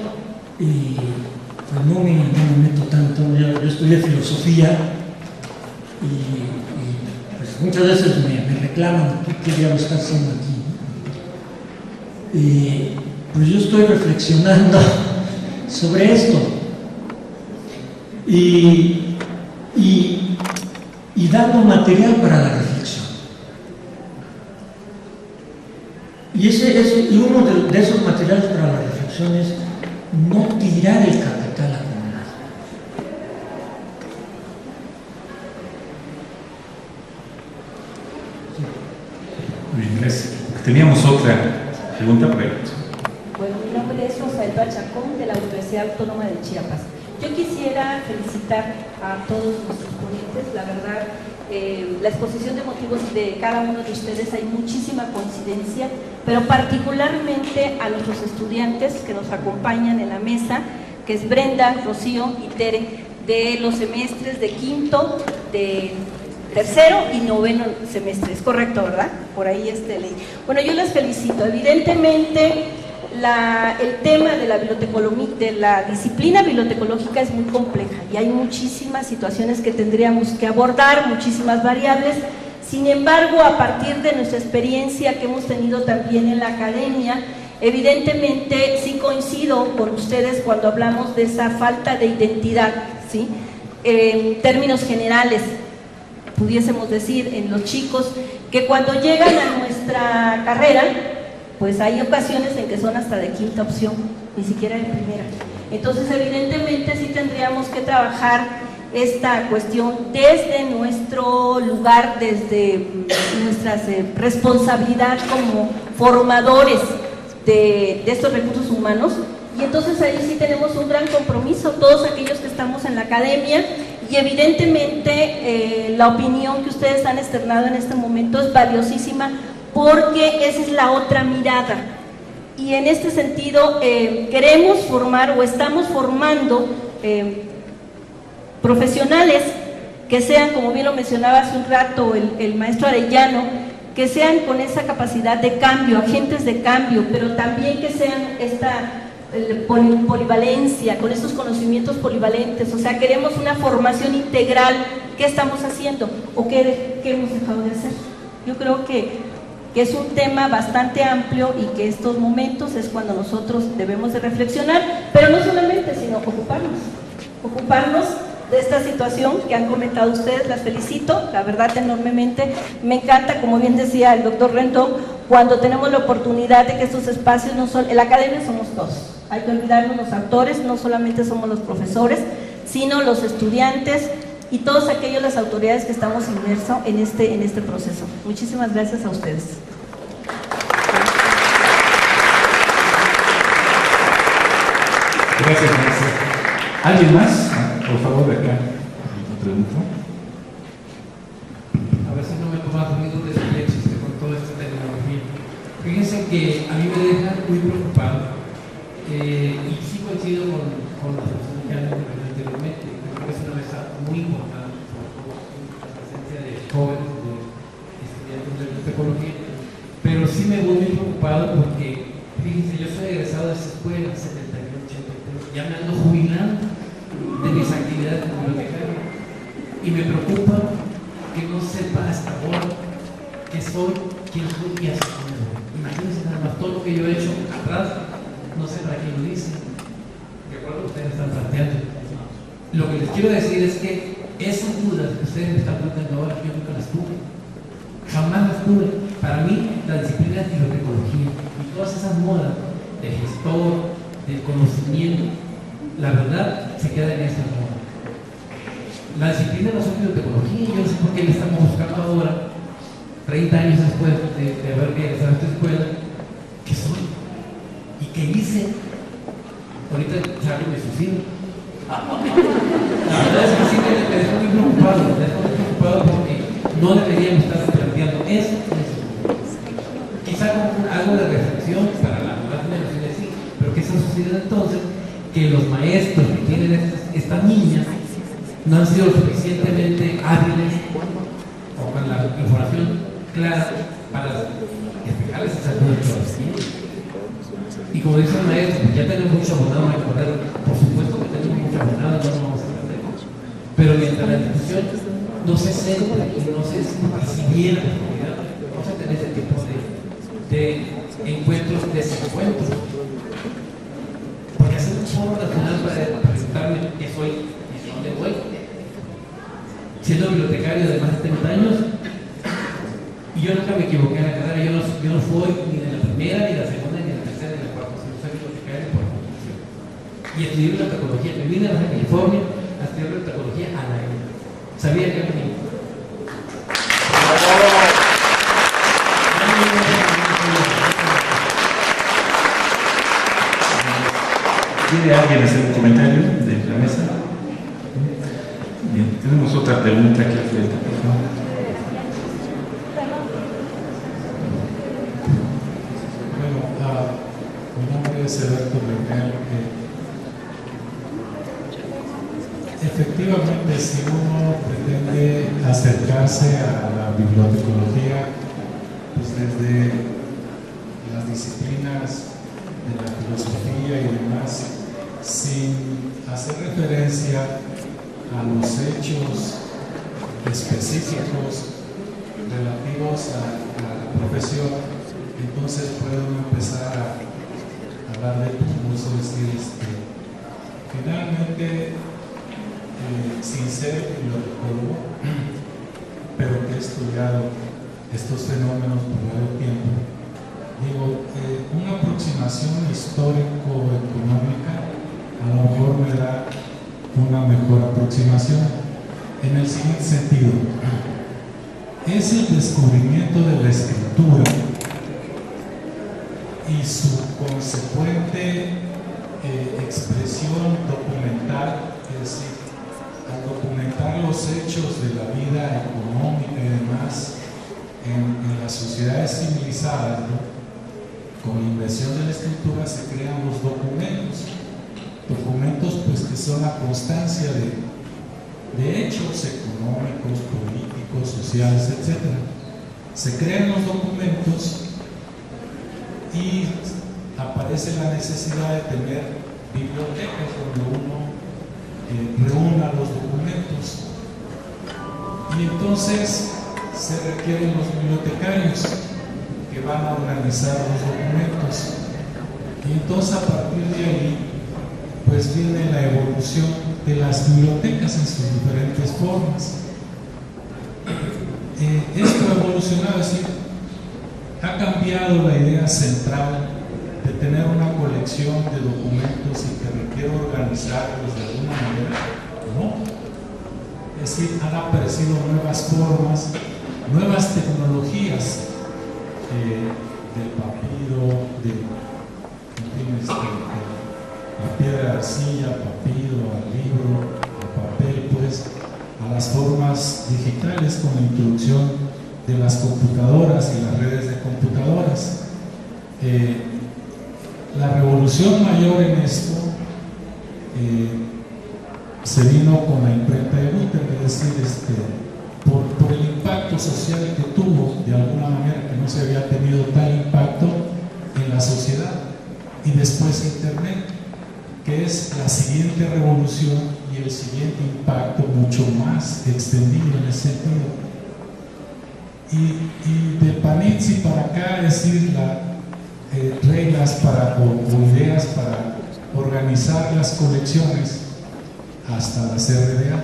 Speaker 6: pues no me meto tanto. Yo estudié filosofía y pues muchas veces me reclaman qué diablos estás haciendo aquí. Pues yo estoy reflexionando sobre esto y dando material para la reflexión. Y uno de esos materiales para la reflexión es no tirar el capital acumulado.
Speaker 2: Muy bien, gracias. Teníamos otra pregunta por ahí.
Speaker 9: Bueno, mi nombre es Rosalba Chacón, de la Universidad Autónoma de Chiapas. Yo quisiera felicitar a todos nuestros ponentes. La verdad, la exposición de motivos de cada uno de ustedes hay muchísima coincidencia, pero particularmente a nuestros estudiantes que nos acompañan en la mesa, que es Brenda, Rocío y Tere, de los semestres de quinto, de tercero y noveno semestre. Es correcto, ¿verdad? Por ahí ley. Bueno, yo les felicito. Evidentemente, el tema de la disciplina bibliotecológica es muy compleja y hay muchísimas situaciones que tendríamos que abordar, muchísimas variables. Sin embargo, a partir de nuestra experiencia que hemos tenido también en la academia, evidentemente sí coincido con ustedes cuando hablamos de esa falta de identidad, ¿sí? En términos generales, pudiésemos decir en los chicos que cuando llegan a nuestra carrera, pues hay ocasiones en que son hasta de quinta opción, ni siquiera de primera. Entonces, evidentemente sí tendríamos que trabajar esta cuestión desde nuestro lugar, desde nuestra responsabilidad como formadores de estos recursos humanos, y entonces ahí sí tenemos un gran compromiso, todos aquellos que estamos en la academia, y evidentemente la opinión que ustedes han externado en este momento es valiosísima, porque esa es la otra mirada, y en este sentido queremos formar o estamos formando profesionales que sean, como bien lo mencionaba hace un rato el maestro Arellano, que sean con esa capacidad de cambio, agentes de cambio, pero también que sean esta polivalencia, con estos conocimientos polivalentes. O sea, queremos una formación integral. ¿Qué estamos haciendo? ¿O qué hemos dejado de hacer? Yo creo que es un tema bastante amplio y que estos momentos es cuando nosotros debemos de reflexionar, pero no solamente, sino ocuparnos de esta situación que han comentado ustedes. Las felicito, la verdad, enormemente. Me encanta, como bien decía el doctor Rendón, cuando tenemos la oportunidad de que estos espacios no son, en la academia somos todos, hay que olvidarnos los actores, no solamente somos los profesores, sino los estudiantes y todos aquellos, las autoridades que estamos inmersos en este proceso. Muchísimas gracias a ustedes.
Speaker 2: Gracias, maestra. ¿Alguien más? Por favor, de acá. Pregunto.
Speaker 11: A ver si no me tomas ruido de chiste con toda esta tecnología. Fíjense que a mí me deja muy preocupado, y sí coincido con las personas que han dicho anteriormente. Creo que es una mesa muy importante, sobre todo la presencia de jóvenes, de estudiantes de bibliotecología, pero sí me voy muy preocupado porque, fíjense, yo soy egresado de esa escuela, 78, ya me ando jubilando de mis actividades como bibliotecario, y me preocupa que no sepa hasta ahora que soy quien soy y hasta ahora. Imagínense nada más todo lo que yo he hecho atrás, no sé para quién lo dice, de acuerdo a lo que ustedes están planteando. Lo que les quiero decir es que esas dudas que ustedes me están planteando ahora, yo nunca las tuve, jamás las tuve. Para mí, la disciplina de bibliotecología y todas esas modas de gestor, de conocimiento, la verdad se queda en esa moda. La disciplina no es bibliotecología, y yo no sé por qué le estamos buscando ahora, 30 años después de haber regresado a esta escuela, que soy y que hice. Ahorita salgo de suicidio. La verdad es que sí me dejo muy preocupado porque no deberíamos estar planteando eso. Quizá con algo de reflexión para la nueva generación, sí, pero ¿qué está sucediendo entonces? Que los maestros que tienen estas niñas no han sido suficientemente hábiles o con la información clara para explicarles esas dudas. Y como dice el maestro, ya tenemos mucho abonado en poder, por supuesto que tenemos mucho abonado, no lo vamos a perder, pero mientras la discusión no se centra y no se percibiera, vamos a tener ese tipo de encuentros, desencuentros. Porque hacer un foro nacional para presentarme que soy y dónde voy, siendo bibliotecario de más de 30 años, y yo nunca me equivoqué en la carrera. Yo no fui ni de la primera, ni de la segunda, ni de la tercera, ni de la cuarta, sino soy bibliotecario por formación. Y estudié bibliotecología. Me vine a Baja California a estudiar bibliotecología a la ENA. Sabía que era mi.
Speaker 2: ¿Quiere alguien hacer un comentario de la mesa? Bien, tenemos otra pregunta aquí al frente, por favor.
Speaker 12: Bueno, mi nombre es Alberto Bernal. Efectivamente, si uno pretende acercarse a la bibliotecología, pues desde las disciplinas de la filosofía y demás, sin hacer referencia a los hechos específicos relativos a la profesión, entonces puede uno empezar a hablar de tumbos, es decir, finalmente, sin ser bibliotecólogo, pero que he estudiado estos fenómenos por largo tiempo, digo, una aproximación histórico-económica a lo mejor me da una mejor aproximación en el siguiente sentido. Es el descubrimiento de la escritura y su consecuente expresión documental, es decir, al documentar los hechos de la vida económica y demás en las sociedades civilizadas, ¿no? Con la invención de la escritura se crean los documentos pues que son la constancia de hechos económicos, políticos, sociales, etc. Se crean los documentos y aparece la necesidad de tener bibliotecas donde uno reúna los documentos, y entonces se requieren los bibliotecarios que van a organizar los documentos, y entonces a partir de ahí pues viene la evolución de las bibliotecas en sus diferentes formas. Esto ha evolucionado, es decir, ha cambiado la idea central de tener una colección de documentos y que requiere organizarlos de alguna manera, ¿no? Es decir, han aparecido nuevas formas, nuevas tecnologías del papiro, la piedra de arcilla, papiro, al libro, al papel, pues, a las formas digitales con la introducción de las computadoras y las redes de computadoras. La revolución mayor en esto se vino con la imprenta de Gutenberg, es decir, por el impacto social que tuvo, de alguna manera que no se había tenido tal impacto en la sociedad, y después Internet, que es la siguiente revolución y el siguiente impacto mucho más extendido en ese sentido. Y de Panizzi para acá, es decir, reglas o ideas para organizar las colecciones hasta la CRDA,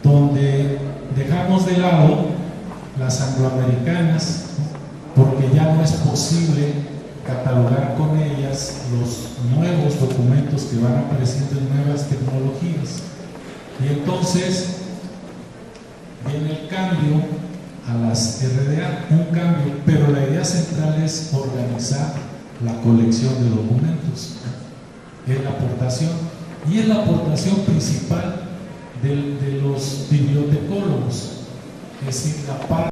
Speaker 12: donde dejamos de lado las angloamericanas, ¿no? Porque ya no es posible catalogar con ellas los nuevos documentos que van apareciendo en nuevas tecnologías, y entonces viene el cambio a las RDA, un cambio, pero la idea central es organizar la colección de documentos, es la aportación, y es la aportación principal de los bibliotecólogos, es decir, la parte